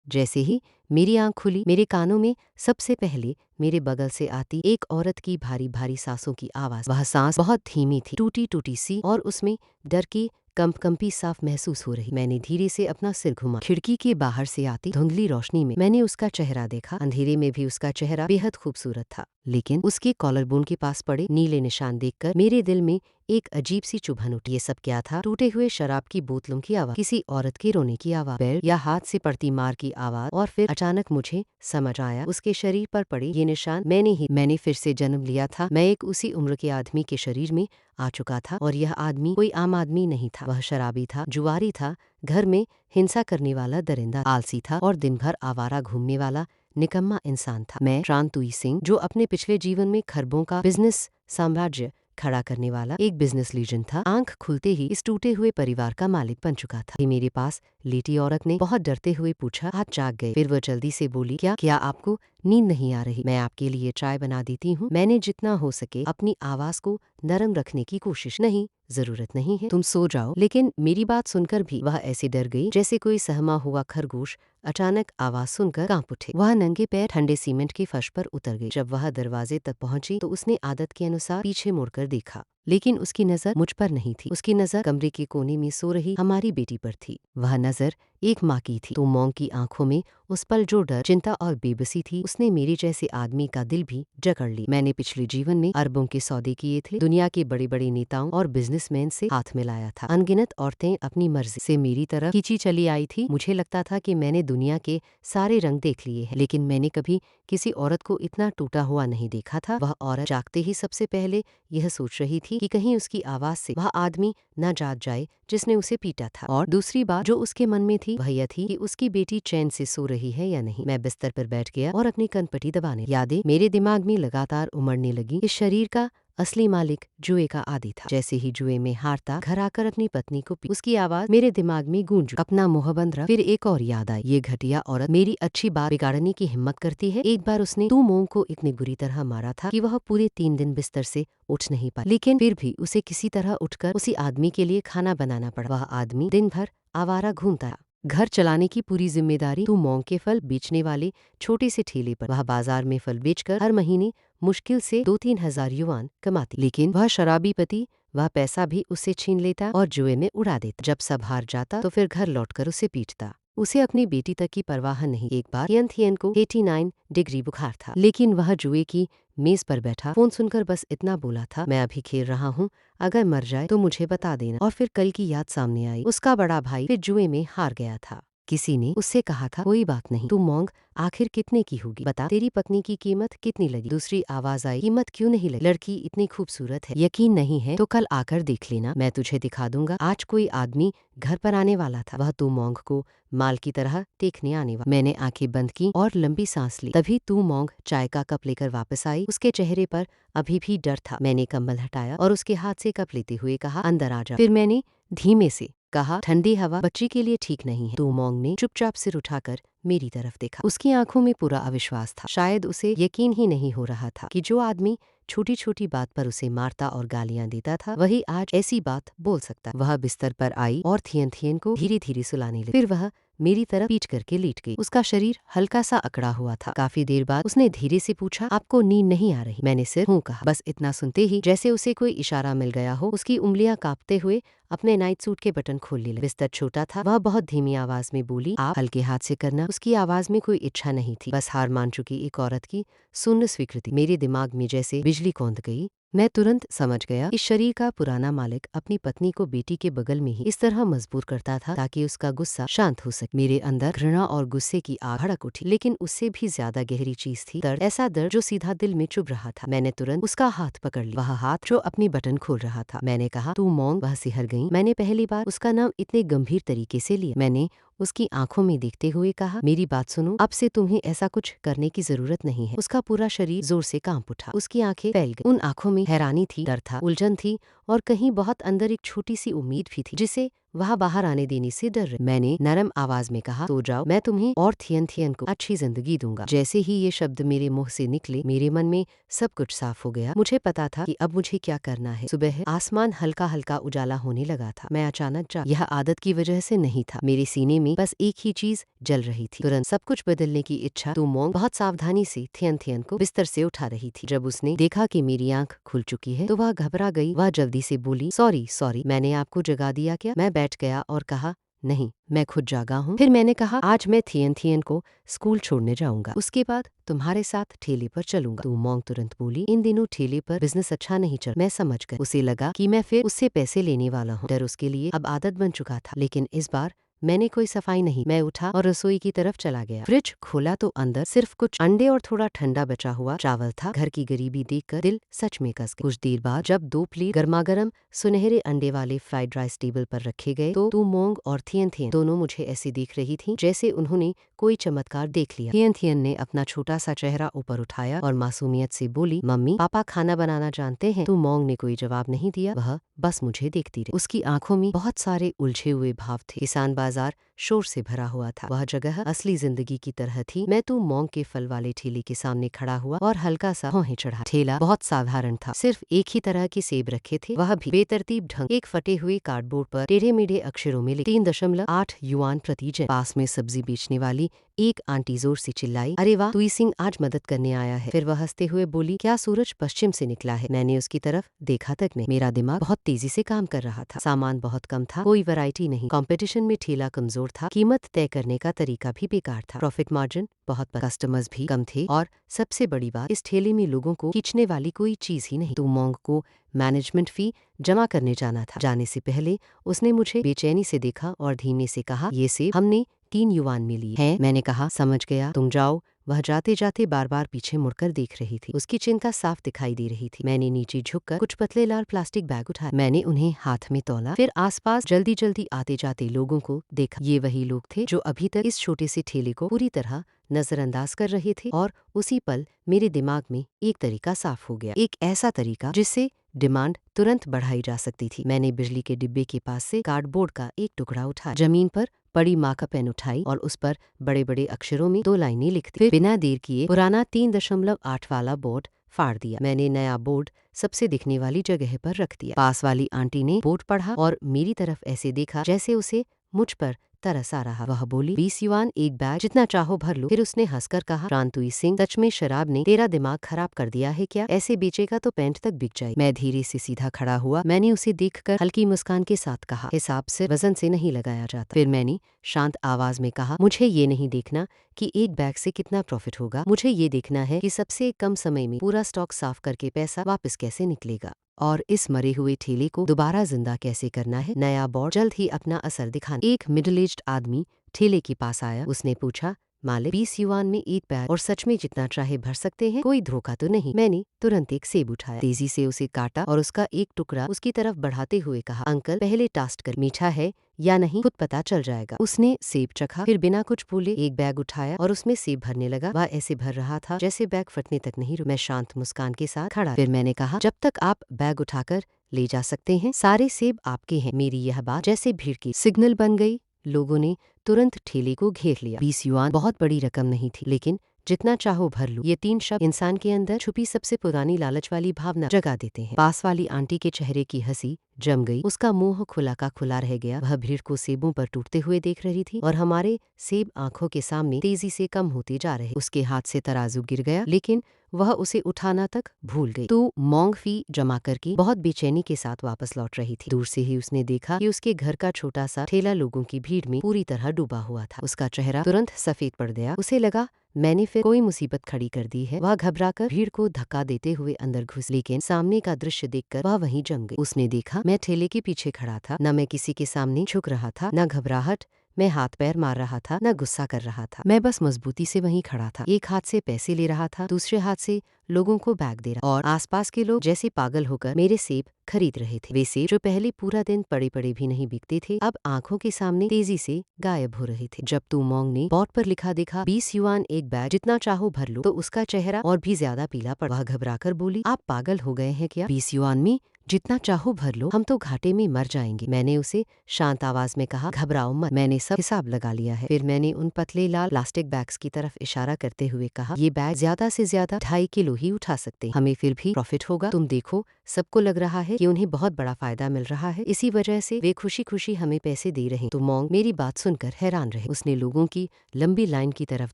जैसे ही मेरी आंख खुली, मेरे कानों में सबसे पहले मेरे बगल से आती एक औरत की भारी भारी सांसों की आवाज। वह सांस बहुत धीमी थी, टूटी टूटी सी, और उसमें डर की कंपी साफ महसूस हो रही। मैंने धीरे से अपना सिर घुमा। खिड़की के बाहर से आती धुंधली रोशनी में मैंने उसका चेहरा देखा। अंधेरे में भी उसका चेहरा बेहद खूबसूरत था, लेकिन उसके कॉलर बोन के पास पड़े नीले निशान देखकर मेरे दिल में एक अजीब सी चुभन उठी। ये सब क्या था? टूटे हुए शराब की बोतलों की आवाज, किसी औरत के रोने की आवाज, पैर या हाथ से पड़ती मार की आवाज, और फिर अचानक मुझे समझ आया, उसके शरीर पर पड़े ये निशान मैंने फिर से जन्म लिया था। मैं एक उसी उम्र के आदमी के शरीर में आ चुका था, और यह आदमी कोई आम आदमी नहीं था। वह शराबी था, जुआरी था, घर में हिंसा करने वाला दरिंदा, आलसी था और दिन भर आवारा घूमने वाला निकम्मा इंसान था। मैं शांतुई सिंह, जो अपने पिछले जीवन में खरबों का बिजनेस साम्राज्य खड़ा करने वाला एक बिजनेस लीजेंड था, आंख खुलते ही इस टूटे हुए परिवार का मालिक बन चुका था। मेरे पास लेटी औरत ने बहुत डरते हुए पूछा, आप जाग गए? फिर वह जल्दी से बोली, क्या आपको नींद नहीं आ रही? मैं आपके लिए चाय बना देती हूँ। मैंने जितना हो सके अपनी आवाज को नरम रखने की कोशिश। नहीं, जरूरत नहीं है, तुम सो जाओ। लेकिन मेरी बात सुनकर भी वह ऐसे डर गई जैसे कोई सहमा हुआ खरगोश अचानक आवाज सुनकर कांप उठे। वह नंगे पैर ठंडे सीमेंट के फर्श पर उतर गई। जब वह दरवाजे तक पहुंची तो उसने आदत के अनुसार पीछे मुड़कर देखा, लेकिन उसकी नजर मुझ पर नहीं थी। उसकी नजर कमरे के कोने में सो रही हमारी बेटी पर थी। वह नजर एक माँ की थी। तो मोंग की आंखों में उस पल जो डर, चिंता और बेबसी थी, उसने मेरे जैसे आदमी का दिल भी जकड़ ली। मैंने पिछले जीवन में अरबों के सौदे किए थे, दुनिया के बड़े बड़े नेताओं और बिजनेसमैन से हाथ मिलाया था। अनगिनत औरतें अपनी मर्जी से मेरी तरफ खींची चली आई थी। मुझे लगता था कि मैंने दुनिया के सारे रंग देख लिए हैं, लेकिन मैंने कभी किसी औरत को इतना टूटा हुआ नहीं देखा था। वह औरत जागते ही सबसे पहले यह सोच रही थी कि कहीं उसकी आवाज से वह आदमी न जाग जाए जिसने उसे पीटा था, और दूसरी बात जो उसके मन में थी वह यह थी कि उसकी बेटी चैन से सो रही है या नहीं। मैं बिस्तर पर बैठ गया और अपनी कनपटी दबाने। यादें मेरे दिमाग में लगातार उमड़ने लगी। इस शरीर का असली मालिक जुए का आदी था। जैसे ही जुए में हारता घर आकर अपनी पत्नी को उसकी आवाज मेरे दिमाग में गूंज। अपना मुंह बंद रख। फिर एक और याद आई, ये घटिया औरत मेरी अच्छी बात बिगाड़ने की हिम्मत करती है। एक बार उसने तू मोंग को इतनी बुरी तरह मारा था कि वह पूरे 3 दिन बिस्तर से उठ नहीं पाई, लेकिन फिर भी उसे किसी तरह उठकर उसी आदमी के लिए खाना बनाना पड़ा। वह आदमी दिन भर आवारा घूमता, घर चलाने की पूरी जिम्मेदारी तू मोंग के फल बेचने वाले छोटे से ठेले पर। वह बाजार में फल बेचकर हर महीने मुश्किल से 2-3 हजार युआन कमाती, लेकिन वह शराबी पति वह पैसा भी उससे छीन लेता और जुए में उड़ा देता। जब सब हार जाता तो फिर घर लौटकर उसे पीटता। उसे अपनी बेटी तक की परवाह नहीं। एक बार थियन को 89 डिग्री बुखार था, लेकिन वह जुए की मेज पर बैठा फोन सुनकर बस इतना बोला था, मैं अभी खेल रहा हूँ, अगर मर जाए तो मुझे बता देना। और फिर कल की याद सामने आई। उसका बड़ा भाई फिर जुए में हार गया था। किसी ने उससे कहा था, कोई बात नहीं, तू मोंग आखिर कितने की होगी, बता तेरी पत्नी की कीमत कितनी लगी। दूसरी आवाज आई, कीमत क्यों नहीं लगी, लड़की इतनी खूबसूरत है, यकीन नहीं है तो कल आकर देख लेना, मैं तुझे दिखा दूंगा। आज कोई आदमी घर पर आने वाला था। वह तू मोंग को माल की तरह देखने आने वाला। मैंने आंखें बंद की और लंबी सांस ली। तभी तू मोंग चाय का कप लेकर वापस आई। उसके चेहरे पर अभी भी डर था। मैंने कंबल हटाया और उसके हाथ से कप लेते हुए कहा, अंदर आ जा। फिर मैंने धीमे से कहा, ठंडी हवा बच्ची के लिए ठीक नहीं है। तू मोंग ने चुपचाप सिर उठाकर मेरी तरफ देखा। उसकी आंखों में पूरा अविश्वास था। शायद उसे यकीन ही नहीं हो रहा था कि जो आदमी छोटी छोटी बात पर उसे मारता और गालियां देता था, वही आज ऐसी बात बोल सकता। वह बिस्तर पर आई और थियन को धीरे धीरे सुलाने लगी। फिर वह मेरी तरफ पीठ करके लेट गई। उसका शरीर हल्का सा अकड़ा हुआ था। काफी देर बाद उसने धीरे से पूछा, आपको नींद नहीं आ रही? मैंने सिर हूँ कहा। बस इतना सुनते ही जैसे उसे कोई इशारा मिल गया हो, उसकी उंगलियां कांपते हुए अपने नाइट सूट के बटन खोलने लगी। बिस्तर छोटा था। वह बहुत धीमी आवाज में बोली, आप हल्के हाथ से करना। उसकी आवाज में कोई इच्छा नहीं थी, बस हार मान चुकी एक औरत की शून्य स्वीकृति। मेरे दिमाग में जैसे बिजली कौंध गई। मैं तुरंत समझ गया, इस शरीर का पुराना मालिक अपनी पत्नी को बेटी के बगल में ही इस तरह मजबूर करता था ताकि उसका गुस्सा शांत हो सके। मेरे अंदर घृणा और गुस्से की आग भड़क उठी, लेकिन उससे भी ज्यादा गहरी चीज थी दर्द। ऐसा दर्द जो सीधा दिल में चुभ रहा था। मैंने तुरंत उसका हाथ पकड़ लिया, वह हाथ जो अपनी बटन खोल रहा था। मैंने कहा, तू मोंग। वह सिहर गई। मैंने पहली बार उसका नाम इतने गंभीर तरीके से लिया। मैंने उसकी आंखों में देखते हुए कहा, मेरी बात सुनो, अब से तुम्हें ऐसा कुछ करने की जरूरत नहीं है। उसका पूरा शरीर जोर से कांप उठा। उसकी आंखें फैल गईं। उन आंखों में हैरानी थी, डर था, उलझन थी और कहीं बहुत अंदर एक छोटी सी उम्मीद भी थी जिसे वह बाहर आने देने से डर रही। मैंने नरम आवाज में कहा, सो जाओ, मैं तुम्हें और थियन थियन को अच्छी जिंदगी दूंगा। जैसे ही ये शब्द मेरे मुंह से निकले, मेरे मन में सब कुछ साफ हो गया। मुझे पता था कि अब मुझे क्या करना है। सुबह आसमान हल्का हल्का उजाला होने लगा था। मैं अचानक जाग, यह आदत की वजह से नहीं था। मेरे सीने में बस एक ही चीज जल रही थी, तुरंत सब कुछ बदलने की इच्छा। तू मोंग बहुत सावधानी से थियन थियन को बिस्तर से उठा रही थी। जब उसने देखा कि मेरी आंख खुल चुकी है तो वह घबरा गई। वह जल्दी से बोली, सॉरी, मैंने आपको जगा दिया क्या? मैं बैठ गया और कहा, नहीं, मैं खुद जागा हूँ। फिर मैंने कहा, आज मैं थियन थियन को स्कूल छोड़ने जाऊंगा, उसके बाद तुम्हारे साथ ठेले पर चलूंगा। तू मोंग तुरंत बोली, इन दिनों ठेले पर बिजनेस अच्छा नहीं चल। मैं समझ गई। उसे लगा कि मैं फिर उससे पैसे लेने वाला हूँ। डर उसके लिए अब आदत बन चुका था, लेकिन इस बार मैंने कोई सफाई नहीं। मैं उठा और रसोई की तरफ चला गया। फ्रिज खोला तो अंदर सिर्फ कुछ अंडे और थोड़ा ठंडा बचा हुआ चावल था। घर की गरीबी देखकर दिल सच में कस गया। कुछ देर बाद जब 2 प्लेट गर्मागर्म सुनहरे अंडे वाले फ्राइड राइस टेबल पर रखे गए तो तू मोंग और थियन थियन दोनों मुझे ऐसे देख रही थी जैसे उन्होंने कोई चमत्कार देख लिया। थियन थियन ने अपना छोटा सा चेहरा ऊपर उठाया और मासूमियत से बोली, मम्मी, पापा खाना बनाना जानते हैं? तू मोंग ने कोई जवाब नहीं दिया, वह बस मुझे देखती रही। उसकी आंखों में बहुत सारे उलझे हुए भाव थे। किसान बाजार शोर से भरा हुआ था। वह जगह असली जिंदगी की तरह थी। मैं तू मोंग के फल वाले ठेले के सामने खड़ा हुआ और हल्का सा भौहें चढ़ा। ठेला बहुत साधारण था, सिर्फ एक ही तरह के सेब रखे थे, वह भी बेतरतीब ढंग। एक फटे हुए कार्डबोर्ड पर टेढ़े मेढ़े अक्षरों में 3.8 युआन प्रति जन। पास में सब्जी बेचने वाली एक आंटी जोर से चिल्लाई, अरे वाह, तुई सिंह आज मदद करने आया है। फिर वह हंसते हुए बोली, क्या सूरज पश्चिम से निकला है? मैंने उसकी तरफ देखा तक नहीं। मेरा दिमाग बहुत तेजी से काम कर रहा था। सामान बहुत कम था, कोई वैरायटी नहीं। कंपटीशन में ठेला कमजोर था, कीमत तय करने का तरीका भी बेकार था। प्रॉफिट मार्जिन बहुत, कस्टमर्स भी कम थे और सबसे बड़ी बात, इस ठेले में लोगों को खींचने वाली कोई चीज ही नहीं। तू मोंग को मैनेजमेंट फी जमा करने जाना था। जाने से पहले उसने मुझे बेचैनी से देखा और धीमे से कहा, ये सेब हमने 3 युआन में लिए हैं। मैंने कहा, समझ गया, तुम जाओ। वह जाते जाते बार बार पीछे मुड़कर देख रही थी। उसकी चिंता साफ दिखाई दे रही थी। मैंने नीचे झुककर कुछ पतले लाल प्लास्टिक बैग उठाए। मैंने उन्हें हाथ में तौला, फिर आसपास जल्दी जल्दी आते जाते लोगों को देखा। ये वही लोग थे जो अभी तक इस छोटे से ठेले को पूरी तरह नजरअंदाज कर रहे थे। और उसी पल मेरे दिमाग में एक तरीका साफ हो गया, एक ऐसा तरीका जिससे डिमांड तुरंत बढ़ाई जा सकती थी। मैंने बिजली के डिब्बे के पास से कार्डबोर्ड का एक टुकड़ा उठाया, जमीन पर बड़ी माँ का पेन उठाई और उस पर बड़े बड़े अक्षरों में 2 लाइनें लिख दी। फिर बिना देर किए पुराना 3.8 वाला बोर्ड फाड़ दिया। मैंने नया बोर्ड सबसे दिखने वाली जगह पर रख दिया। पास वाली आंटी ने बोर्ड पढ़ा और मेरी तरफ ऐसे देखा जैसे उसे मुझ पर तरस आ रहा। वह बोली, 20 युआन एक बैग, जितना चाहो भर लो। फिर उसने हंसकर कहा, रांतुई सिंह, सच में शराब ने तेरा दिमाग खराब कर दिया है क्या? ऐसे बेचेगा तो पैंट तक बिक जाए। मैं धीरे से सीधा खड़ा हुआ। मैंने उसे देखकर हल्की मुस्कान के साथ कहा, हिसाब से वजन से नहीं लगाया जाता। फिर मैंने शांत आवाज में कहा, मुझे ये नहीं देखना कि एक बैग से कितना प्रॉफिट होगा, मुझे ये देखना है कि सबसे कम समय में पूरा स्टॉक साफ करके पैसा वापस कैसे निकलेगा और इस मरे हुए ठेले को दोबारा जिंदा कैसे करना है। नया बोर्ड जल्द ही अपना असर दिखाने। एक मिडिल एज्ड आदमी ठेले के पास आया। उसने पूछा, मालिक, 20 युआन में एक बैग और सच में जितना चाहे भर सकते हैं, कोई धोखा तो नहीं? मैंने तुरंत एक सेब उठाया, तेजी से उसे काटा और उसका एक टुकड़ा उसकी तरफ बढ़ाते हुए कहा, अंकल, पहले टास्ट कर, मीठा है या नहीं खुद पता चल जाएगा। उसने सेब चखा, फिर बिना कुछ बोले एक बैग उठाया और उसमें सेब भरने लगा। वह ऐसे भर रहा था जैसे बैग फटने तक नहीं रुका। मैं शांत मुस्कान के साथ खड़ा। फिर मैंने कहा, जब तक आप बैग उठाकर ले जा सकते हैं, सारे सेब आपके हैं। मेरी यह बात जैसे भीड़ की सिग्नल बन गई। लोगों ने तुरंत ठेले को घेर लिया। 20 युआन बहुत बड़ी रकम नहीं थी, लेकिन जितना चाहो भर लो, ये 3 शब्द इंसान के अंदर छुपी सबसे पुरानी लालच वाली भावना जगा देते हैं। पास वाली आंटी के चेहरे की हंसी जम गई। उसका मुंह खुला का खुला रह गया। वह भीड़ को सेबों पर टूटते हुए देख रही थी और हमारे सेब आंखों के सामने तेजी से कम होते जा रहे। उसके हाथ से तराजू गिर गया, लेकिन वह उसे उठाना तक भूल गई। तो मोंग फी जमा करके बहुत बेचैनी के साथ वापस लौट रही थी। दूर से ही उसने देखा कि उसके घर का छोटा सा ठेला लोगों की भीड़ में पूरी तरह डूबा हुआ था। उसका चेहरा तुरंत सफेद पड़ गया। उसे लगा मैंने फिर कोई मुसीबत खड़ी कर दी है। वह घबराकर भीड़ को धक्का देते हुए अंदर घुस, लेकिन सामने का दृश्य देखकर वह वहीं जम गई। उसने देखा मैं ठेले के पीछे खड़ा था। न मैं किसी के सामने झुक रहा था, न घबराहट मैं हाथ पैर मार रहा था, न गुस्सा कर रहा था। मैं बस मजबूती से वहीं खड़ा था। एक हाथ से पैसे ले रहा था, दूसरे हाथ से लोगों को बैग दे रहा और आसपास के लोग जैसे पागल होकर मेरे सेब खरीद रहे थे। वे सेब जो पहले पूरा दिन पड़े पड़े भी नहीं बिकते थे, अब आंखों के सामने तेजी से गायब हो रहे थे। जब तू मोंग ने बोर्ड पर लिखा देखा 20 युआन एक बैग, जितना चाहो भर लो, तो उसका चेहरा और भी ज्यादा पीला पड़ा। वह घबराकर बोली, आप पागल हो गए हैं क्या? 20 युआन में जितना चाहो भर लो, हम तो घाटे में मर जाएंगे। मैंने उसे शांत आवाज में कहा, घबराओ मत, मैंने सब हिसाब लगा लिया है। फिर मैंने उन पतले लाल प्लास्टिक बैग्स की तरफ इशारा करते हुए कहा, ये बैग ज्यादा से ज्यादा 2.5 किलो ही उठा सकते हैं, हमें फिर भी प्रॉफिट होगा। तुम देखो, सबको लग रहा है कि उन्हें बहुत बड़ा फायदा मिल रहा है, इसी वजह से वे खुशी खुशी हमें पैसे दे रहे। तो मोंग मेरी बात सुनकर हैरान रहे। उसने लोगों की लंबी लाइन की तरफ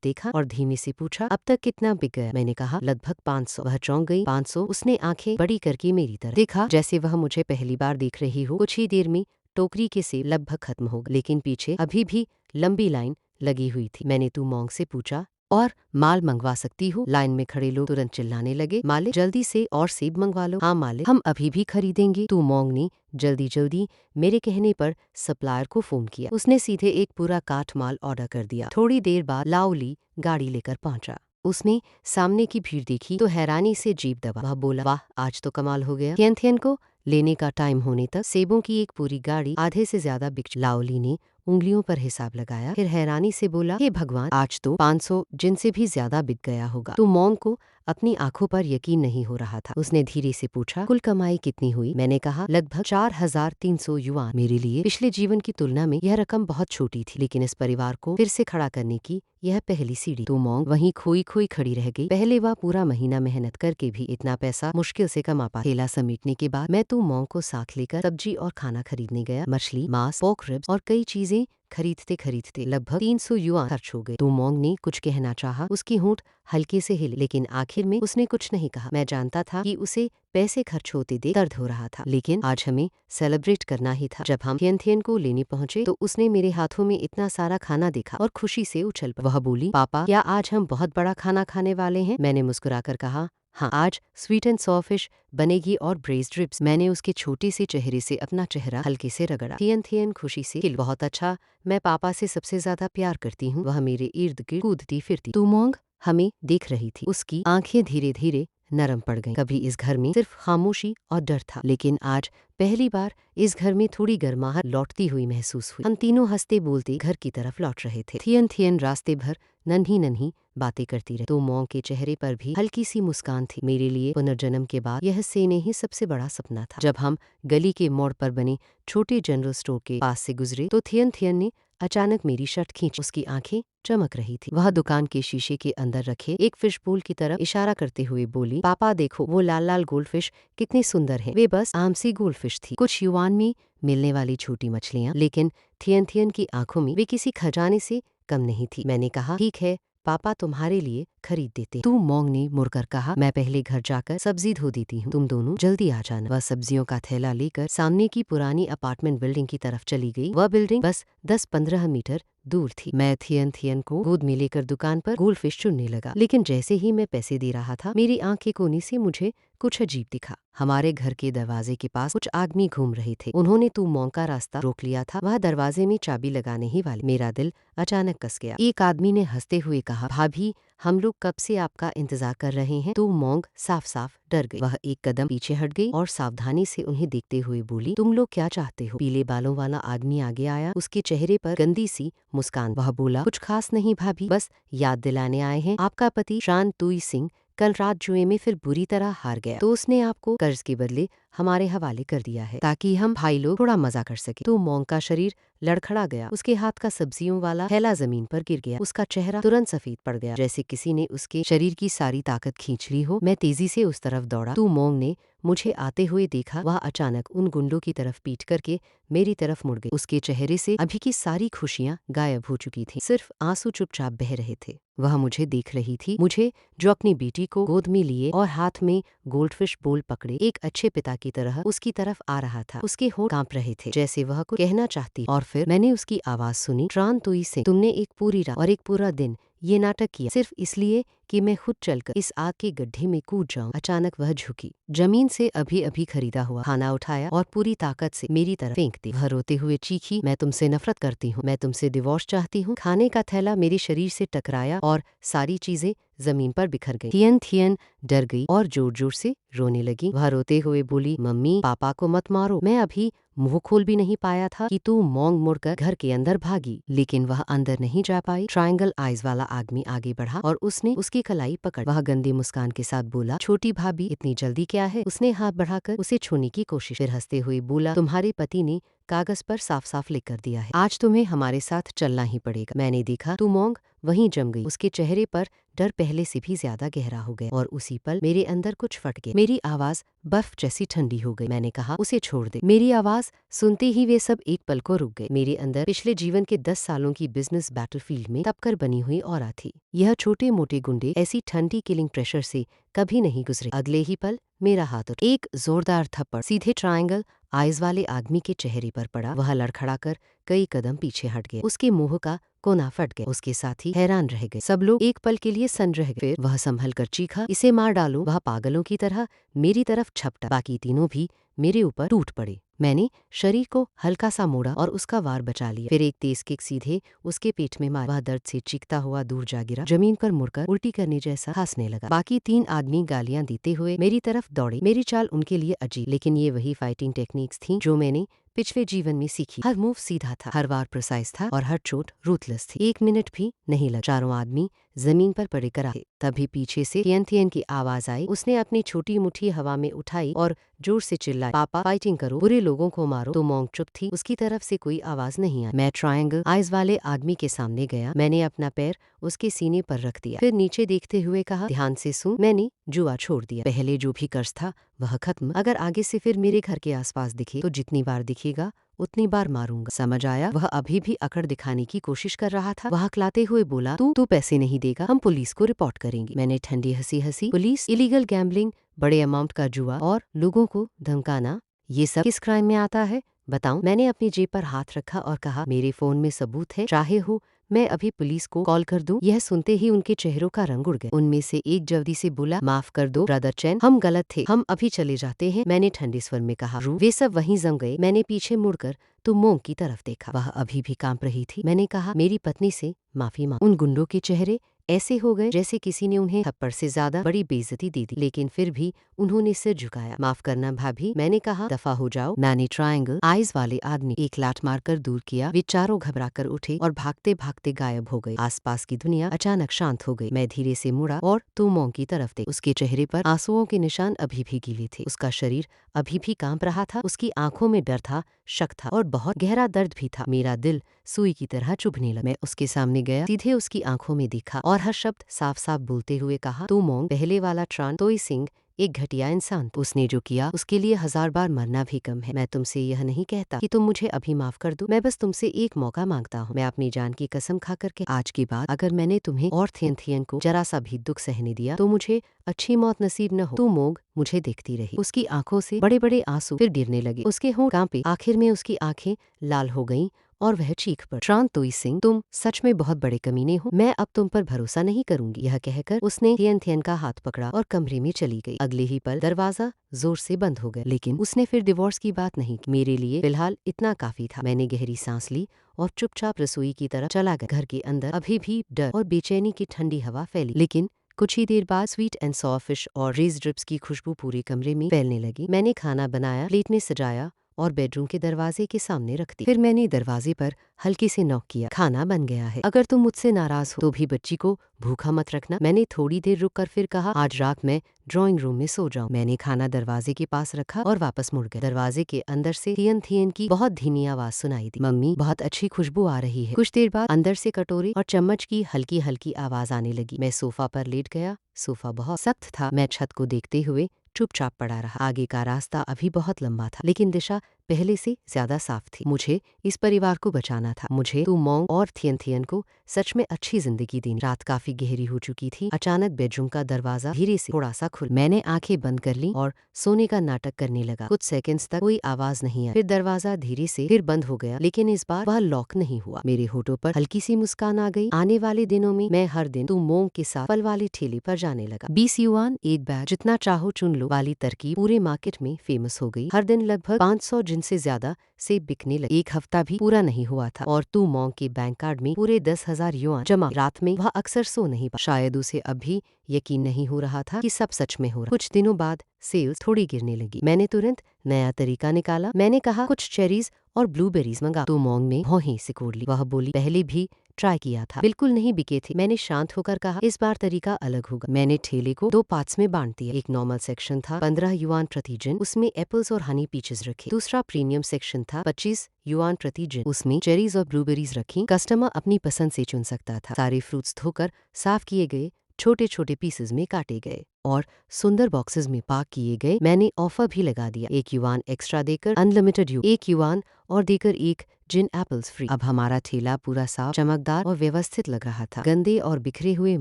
देखा और धीमे से पूछा, अब तक कितना बिक गया? मैंने कहा, लगभग 500। वह चौंक गई। 500? उसने आंखें बड़ी करके मेरी तरफ देखा, जैसे वह मुझे पहली बार देख रही हो। कुछ ही देर में टोकरी के सेब लगभग खत्म हो गए, लेकिन पीछे अभी भी लंबी लाइन लगी हुई थी। मैंने तू मोंग से पूछा, और माल मंगवा सकती हो? लाइन में खड़े लोग तुरंत चिल्लाने लगे, मालिक जल्दी से और सेब मंगवा लो। हाँ मालिक, हम अभी भी खरीदेंगे। तू मोंग ने जल्दी जल्दी मेरे कहने पर सप्लायर को फोन किया। उसने सीधे एक पूरा काठ माल ऑर्डर कर दिया। थोड़ी देर बाद लाओली गाड़ी लेकर पहुंचा। उसने सामने की भीड़ देखी तो हैरानी से जीभ दबा। वह बोला, वाह, आज तो कमाल हो गया। थियन थियन को लेने का टाइम होने तक सेबों की एक पूरी गाड़ी आधे से ज्यादा बिक। लाओली ने उंगलियों पर हिसाब लगाया, फिर हैरानी से बोला, हे भगवान, आज तो 500 जिनसे भी ज्यादा बिक गया होगा। तो मोंग को अपनी आंखों पर यकीन नहीं हो रहा था। उसने धीरे से पूछा, कुल कमाई कितनी हुई? मैंने कहा, लगभग 4,300 युआन। मेरे लिए पिछले जीवन की तुलना में यह रकम बहुत छोटी थी, लेकिन इस परिवार को फिर से खड़ा करने की यह पहली सीढ़ी। तो मोंग वहीं खोई खोई खड़ी रह गई। पहले वह पूरा महीना मेहनत करके भी इतना पैसा मुश्किल से कमा पा। थैला समेटने के बाद मैं तू मोंग को साथ लेकर सब्जी और खाना खरीदने गया। मछली, मांस, पोर्क रिब्स और कई चीजें खरीदते खरीदते लगभग 300 युआन खर्च हो गए। तो मोंग ने कुछ कहना चाहा, उसकी होंठ हल्के से हिले, लेकिन आखिर में उसने कुछ नहीं कहा। मैं जानता था कि उसे पैसे खर्च होते देख दर्द हो रहा था, लेकिन आज हमें सेलिब्रेट करना ही था। जब हम थियन थियन को लेने पहुंचे तो उसने मेरे हाथों में इतना सारा खाना देखा और खुशी से उछल पड़ा। वह बोली, पापा, क्या आज हम बहुत बड़ा खाना खाने वाले हैं? मैंने मुस्कुराकर कहा, हाँ, आज स्वीट एंड सॉ फिश बनेगी और ब्रेस्ड रिब्स। मैंने उसके छोटे से चेहरे से अपना चेहरा हल्के से रगड़ा। थियन थियन खुशी से खिल, बहुत अच्छा, मैं पापा से सबसे ज्यादा प्यार करती हूँ। वह मेरे इर्द गिर्द कूदती फिरती। तू मोंग हमें देख रही थी। उसकी आंखें धीरे धीरे नरम पड़ गईं। कभी इस घर में सिर्फ खामोशी और डर था, लेकिन आज पहली बार इस घर में थोड़ी गर्माहट लौटती हुई महसूस हुई। हम तीनों हंसते बोलते घर की तरफ लौट रहे थे। थियन थियन रास्ते भर नन्ही नन्ही बातें करती रही। तो मोंग के चेहरे पर भी हल्की सी मुस्कान थी। मेरे लिए पुनर्जन्म के बाद यह सेने ही सबसे बड़ा सपना था। जब हम गली के मोड़ पर बने छोटे जनरल स्टोर के पास से गुजरे तो थियन थियन ने अचानक मेरी शर्ट खींच। उसकी आंखें चमक रही थी। वह दुकान के शीशे के अंदर रखे एक फिश बोल की तरफ इशारा करते हुए बोली, पापा देखो, वो लाल लाल गोल्ड फिश कितनी सुंदर है। वे बस आम सी गोल्ड फिश थी, कुछ युआन में मिलने वाली छोटी मछलियाँ, लेकिन थियन थियन की आंखों में वे किसी खजाने से कम नहीं थी। मैंने कहा, ठीक है पापा, तुम्हारे लिए खरीद देते। तू मोंग ने मुड़कर कहा, मैं पहले घर जाकर सब्जी धो देती हूँ, तुम दोनों जल्दी आ जाना। वह सब्जियों का थैला लेकर सामने की पुरानी अपार्टमेंट बिल्डिंग की तरफ चली गई। वह बिल्डिंग बस 10-15 मीटर दूर थी। मैं थियन थियन को गोद में लेकर दुकान पर गोल्ड फिश चुनने लगा, लेकिन जैसे ही मैं पैसे दे रहा था, मेरी आंख के कोने से मुझे कुछ अजीब दिखा। हमारे घर के दरवाजे के पास कुछ आदमी घूम रहे थे। उन्होंने तू मोंग का रास्ता रोक लिया था। वह दरवाजे में चाबी लगाने ही वाले। मेरा दिल अचानक कस गया। एक आदमी ने हंसते हुए कहा, भाभी, हम लोग कब से आपका इंतजार कर रहे हैं। तो मोंग साफ साफ डर गई। वह एक कदम पीछे हट गई और सावधानी से उन्हें देखते हुए बोली, तुम लोग क्या चाहते हो? पीले बालों वाला आदमी आगे आया। उसके चेहरे पर गंदी सी मुस्कान। वह बोला, कुछ खास नहीं भाभी, बस याद दिलाने आए हैं, आपका पति शान तुई सिंह कल रात जुए में फिर बुरी तरह हार गया, तो उसने आपको कर्ज के बदले हमारे हवाले कर दिया है, ताकि हम भाई लोग थोड़ा मजा कर सके। तो मोंग का शरीर लड़खड़ा गया। उसके हाथ का सब्जियों वाला थैला जमीन पर गिर गया। उसका चेहरा तुरंत सफेद पड़ गया, जैसे किसी ने उसके शरीर की सारी ताकत खींच ली हो। मैं तेजी से उस तरफ दौड़ा। तो मोंग ने मुझे आते हुए देखा। वह अचानक उन गुंडों की तरफ पीट करके मेरी तरफ मुड़ गई। उसके चेहरे से अभी की सारी खुशियां गायब हो चुकी थीं। सिर्फ आंसू चुपचाप बह रहे थे। वह मुझे देख रही थी, मुझे जो अपनी बेटी को गोद में लिए और हाथ में गोल्डफिश बोल पकड़े एक अच्छे पिता की तरह उसकी तरफ आ रहा था। उसके होंठ कांप रहे थे, जैसे वह कुछ कहना चाहती। और फिर मैंने उसकी आवाज सुनी, ट्रान तुई से, तुमने एक पूरी रात और एक पूरा दिन ये नाटक किया सिर्फ इसलिए कि मैं खुद चलकर इस आग के गड्ढे में कूद जाऊं। अचानक वह झुकी, जमीन से अभी अभी खरीदा हुआ खाना उठाया और पूरी ताकत से मेरी तरफ फेंक दी। वह रोते हुए चीखी, मैं तुमसे नफरत करती हूँ, मैं तुमसे डिवोर्स चाहती हूँ। खाने का थैला मेरे शरीर से टकराया और सारी चीजें जमीन पर बिखर गई। थियन थियन डर गई और जोर जोर से रोने लगी। वह रोते हुए बोली, मम्मी, पापा को मत मारो, मैं अभी मुंह खोल भी नहीं पाया था कि तू मोंग मुड़कर घर के अंदर भागी, लेकिन वह अंदर नहीं जा पाई। ट्रायंगल आइज वाला आदमी आगे बढ़ा और उसने उसकी कलाई पकड़। वह गंदी मुस्कान के साथ बोला, छोटी भाभी इतनी जल्दी क्या है? उसने हाथ बढ़ाकर उसे छूने की कोशिश, फिर हंसते हुए बोला, तुम्हारे पति ने कागज पर साफ साफ लिख कर दिया है, आज तुम्हें हमारे साथ चलना ही पड़ेगा। मैंने देखा तू मोंग वहीं जम गई। उसके चेहरे पर डर पहले से भी ज्यादा गहरा हो गया और उसी पल मेरे अंदर कुछ फट गया। मेरी आवाज बर्फ जैसी ठंडी हो गई। मैंने कहा, उसे छोड़ दे। मेरी आवाज सुनते ही वे सब एक पल को रुक गए। मेरे अंदर पिछले जीवन के 10 सालों की बिजनेस बैटलफील्ड में तपकर बनी हुई औरा थी। यह छोटे मोटे गुंडे ऐसी ठंडी किलिंग प्रेशर से कभी नहीं गुजरे। अगले ही पल मेरा हाथ उठा, एक जोरदार थप्पड़ सीधे ट्रायंगल आइज वाले आदमी के चेहरे पर पड़ा। वह लड़खड़ाकर कई कदम पीछे हट गया। उसके मुंह का कोना फट गया। उसके साथी हैरान रह गए। सब लोग एक पल के लिए सन रह गए। फिर वह संभल कर चीखा, इसे मार डालो। वह पागलों की तरह मेरी तरफ झपटा। बाकी तीनों भी मेरे ऊपर टूट पड़े। मैंने शरीर को हल्का सा मोड़ा और उसका वार बचा लिया। फिर एक तेज किक सीधे उसके पेट में मार। वह दर्द से चीखता हुआ दूर जा गिरा, जमीन पर मुड़कर उल्टी करने जैसा हंसने लगा। बाकी 3 आदमी गालियां देते हुए मेरी तरफ दौड़े। मेरी चाल उनके लिए अजीब, लेकिन ये वही फाइटिंग टेक्निक्स थी जो मैंने पिछले जीवन में सीखी। हर मूव सीधा था, हर वार प्रिसाइज था और हर चोट रूथलेस थी। 1 मिनट भी नहीं लगा। चारों आदमी जमीन पर पड़े कराए। तभी पीछे से थियन थियन की आवाज आई। उसने अपनी छोटी मुट्ठी हवा में उठाई और जोर से चिल्लाई, पापा फाइटिंग करो, बुरे लोगों को मारो। तो मोंग चुप थी, उसकी तरफ से कोई आवाज नहीं आई। मैं ट्रायंगल आइज वाले आदमी के सामने गया। मैंने अपना पैर उसके सीने पर रख दिया, फिर नीचे देखते हुए कहा, ध्यान से सुन, मैंने जुआ छोड़ दिया। पहले जो भी कर्ज था वह खत्म। अगर आगे से फिर मेरे घर के आसपास दिखे तो जितनी बार दिखेगा उतनी बार मारूंगा, समझ आया? वह अभी भी अकड़ दिखाने की कोशिश कर रहा था। वह हकलाते हुए बोला, तू पैसे नहीं देगा, हम पुलिस को रिपोर्ट करेंगे। मैंने ठंडी हंसी हंसी, पुलिस, इलीगल गैम्बलिंग, बड़े अमाउंट का जुआ और लोगों को धमकाना, ये सब किस क्राइम में आता है बताऊं? मैंने अपनी जेब पर हाथ रखा और कहा, मेरे फोन में सबूत है, चाहे हो मैं अभी पुलिस को कॉल कर दूं। यह सुनते ही उनके चेहरों का रंग उड़ गया। उनमें से एक जल्दी से बोला, माफ कर दो ब्रदर चैन, हम गलत थे, हम अभी चले जाते हैं। मैंने ठंडे स्वर में कहा, रू। वे सब वहीं जम गए। मैंने पीछे मुड़कर तो मोंग की तरफ देखा, वह अभी भी कांप रही थी। मैंने कहा, मेरी पत्नी से माफी मांग। उन गुंडों के चेहरे ऐसे हो गए जैसे किसी ने उन्हें थप्पड़ से ज्यादा बड़ी बेइज्जती दे दी, लेकिन फिर भी उन्होंने सिर झुकाया। माफ करना भाभी, मैंने कहा, दफा हो जाओ। मैंने ट्रायंगल आइज वाले आदमी एक लात मारकर दूर किया। वे चारों घबराकर उठे और भागते भागते गायब हो गए। आसपास की दुनिया अचानक शांत हो गई। मैं धीरे से मुड़ा और तो मोंग की तरफ देखा। उसके चेहरे पर आंसुओं के निशान अभी भी गीले थे। उसका शरीर अभी भी कांप रहा था। उसकी आंखों में डर था, शक था और बहुत गहरा दर्द भी था। मेरा दिल सुई की तरह चुभने लगा। मैं उसके सामने गया, सीधे उसकी आंखों में देखा और हर शब्द साफ साफ बोलते हुए कहा, तू मोंग, पहले वाला ट्रान तोई सिंह एक घटिया इंसान। उसने जो किया उसके लिए 1000 बार मरना भी कम है। मैं तुमसे यह नहीं कहता कि तुम मुझे अभी माफ कर दो, मैं बस तुमसे एक मौका मांगता हूँ। मैं अपनी जान की कसम खा करके आज के बाद अगर मैंने तुम्हें और थियन थियन को जरा सा भी दुख सहने दिया तो मुझे अच्छी मौत नसीब न हो। तू मोंग मुझे देखती रही। उसकी आंखों से बड़े बड़े आंसू फिर गिरने लगे। उसके होंठ कांपे। आखिर में उसकी आंखें लाल हो गईं और वह चीख पड़ा, ट्रान तोई सिंह, तुम सच में बहुत बड़े कमीने हो। मैं अब तुम पर भरोसा नहीं करूंगी। यह कहकर उसने थियन थियन का हाथ पकड़ा और कमरे में चली गई। अगले ही पल दरवाजा जोर से बंद हो गया, लेकिन उसने फिर डिवोर्स की बात नहीं की। मेरे लिए फिलहाल इतना काफी था। मैंने गहरी सांस ली और चुपचाप रसोई की तरफ चला गया। घर के अंदर अभी भी डर और बेचैनी की ठंडी हवा फैली, लेकिन कुछ ही देर बाद स्वीट एंड सॉ फिश और रेज ड्रिप्स की खुशबू पूरे कमरे में फैलने लगी। मैंने खाना बनाया, प्लेट में सजाया और बेडरूम के दरवाजे के सामने रख दी। फिर मैंने दरवाजे पर हल्के से नॉक किया। खाना बन गया है, अगर तुम मुझसे नाराज हो तो भी बच्ची को भूखा मत रखना। मैंने थोड़ी देर रुककर फिर कहा, आज रात मैं ड्राइंग रूम में सो जाऊं। मैंने खाना दरवाजे के पास रखा और वापस मुड़ गया। दरवाजे के अंदर से थियन थियन की बहुत धीमी आवाज सुनाई दी, मम्मी बहुत अच्छी खुशबू आ रही है। कुछ देर बाद अंदर से कटोरे और चम्मच की हल्की हल्की आवाज आने लगी। मैं सोफा पर लेट गया। सोफा बहुत सख्त था। मैं छत को देखते हुए चुपचाप पड़ा रहा। आगे का रास्ता अभी बहुत लंबा था, लेकिन दिशा पहले से ज्यादा साफ थी। मुझे इस परिवार को बचाना था। मुझे तू मोंग और थियन थियन को सच में अच्छी जिंदगी देनी। रात काफी गहरी हो चुकी थी। अचानक बेडरूम का दरवाजा धीरे से थोड़ा सा खुला। मैंने आंखें बंद कर ली और सोने का नाटक करने लगा। कुछ सेकंड्स तक कोई आवाज नहीं आई। फिर दरवाजा धीरे से फिर बंद हो गया, लेकिन इस बार वह लॉक नहीं हुआ। मेरे होठों पर हल्की सी मुस्कान आ गई। आने वाले दिनों में मैं हर दिन तू मोंग के साथ फल वाले ठेले पर जाने लगा। 20 युआन एक बैग, जितना चाहो चुन लो वाली तरकीब पूरे मार्केट में फेमस हो गई। हर दिन लगभग 500 मार्जिन से ज्यादा सेब बिकने लगे। एक हफ्ता भी पूरा नहीं हुआ था और तू मोंग के बैंक कार्ड में पूरे 10,000 युआन जमा। रात में वह अक्सर सो नहीं पा। शायद उसे अब भी यकीन नहीं हो रहा था कि सब सच में हो रहा। कुछ दिनों बाद सेल्स थोड़ी गिरने लगी। मैंने तुरंत नया तरीका निकाला। मैंने कहा कुछ चेरीज और ब्लूबेरीज मंगा। तू मोंग में भौहें सिकोड़ ली। वह बोली पहले भी ट्राई किया था, बिल्कुल नहीं बिके थे। मैंने शांत होकर कहा इस बार तरीका अलग होगा। मैंने ठेले को 2 पार्ट्स में बांट दिया। एक नॉर्मल सेक्शन था 15 युआन प्रति जन, उसमें एप्पल्स और हनी पीचेस रखे। दूसरा प्रीमियम सेक्शन था 25 युआन प्रति जन, उसमें चेरीज और ब्लूबेरीज रखी। कस्टमर अपनी पसंद से चुन सकता था। सारे फ्रूट्स धोकर साफ किए गए, छोटे छोटे पीसेस में काटे गए और सुंदर बॉक्सेस में पैक किए गए। मैंने ऑफर भी लगा दिया, 1 युआन एक्स्ट्रा देकर अनलिमिटेड 1 युआन और देकर 1 जिन एप्पल्स फ्री। अब हमारा ठेला पूरा साफ, चमकदार और व्यवस्थित लग रहा था। गंदे और बिखरे हुए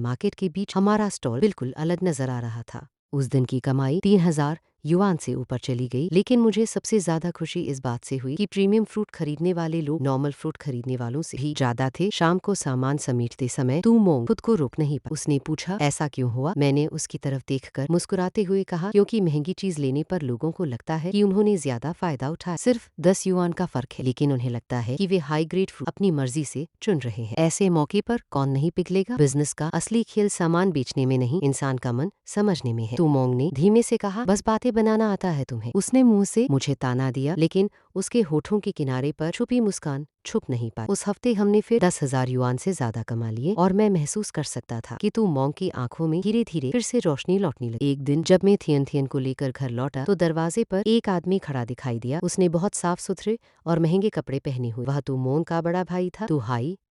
मार्केट के बीच हमारा स्टॉल बिल्कुल अलग नजर आ रहा था। उस दिन की कमाई 3,000 युआन से ऊपर चली गई, लेकिन मुझे सबसे ज्यादा खुशी इस बात से हुई कि प्रीमियम फ्रूट खरीदने वाले लोग नॉर्मल फ्रूट खरीदने वालों से भी ज्यादा थे। शाम को सामान समेटते समय तू मोंग खुद को रोक नहीं पाई। उसने पूछा ऐसा क्यों हुआ? मैंने उसकी तरफ देखकर मुस्कुराते हुए कहा क्योंकि महंगी चीज लेने पर लोगों को लगता है कि उन्होंने ज्यादा फायदा उठाया। सिर्फ 10 युआन का फर्क है, लेकिन उन्हें लगता है कि वे हाई ग्रेड फ्रूट अपनी मर्जी से चुन रहे हैं। ऐसे मौके पर कौन नहीं पिघलेगा? बिजनेस का असली खेल सामान बेचने में नहीं, इंसान का मन समझने में है। तू मोंग ने धीमे से कहा बस बातें बनाना आता है तुम्हें। उसने मुंह से मुझे ताना दिया, लेकिन उसके होठों के किनारे पर छुपी मुस्कान छुप नहीं पाई। उस हफ्ते हमने फिर 10,000 युआन से ज्यादा कमा लिए और मैं महसूस कर सकता था कि तू मोंग की आंखों में धीरे धीरे फिर से रोशनी लौटने लगी। एक दिन जब मैं थियन थियन को लेकर घर लौटा तो दरवाजे पर एक आदमी खड़ा दिखाई दिया। उसने बहुत साफ सुथरे और महंगे कपड़े पहने हुए। वह तू मोंग का बड़ा भाई था।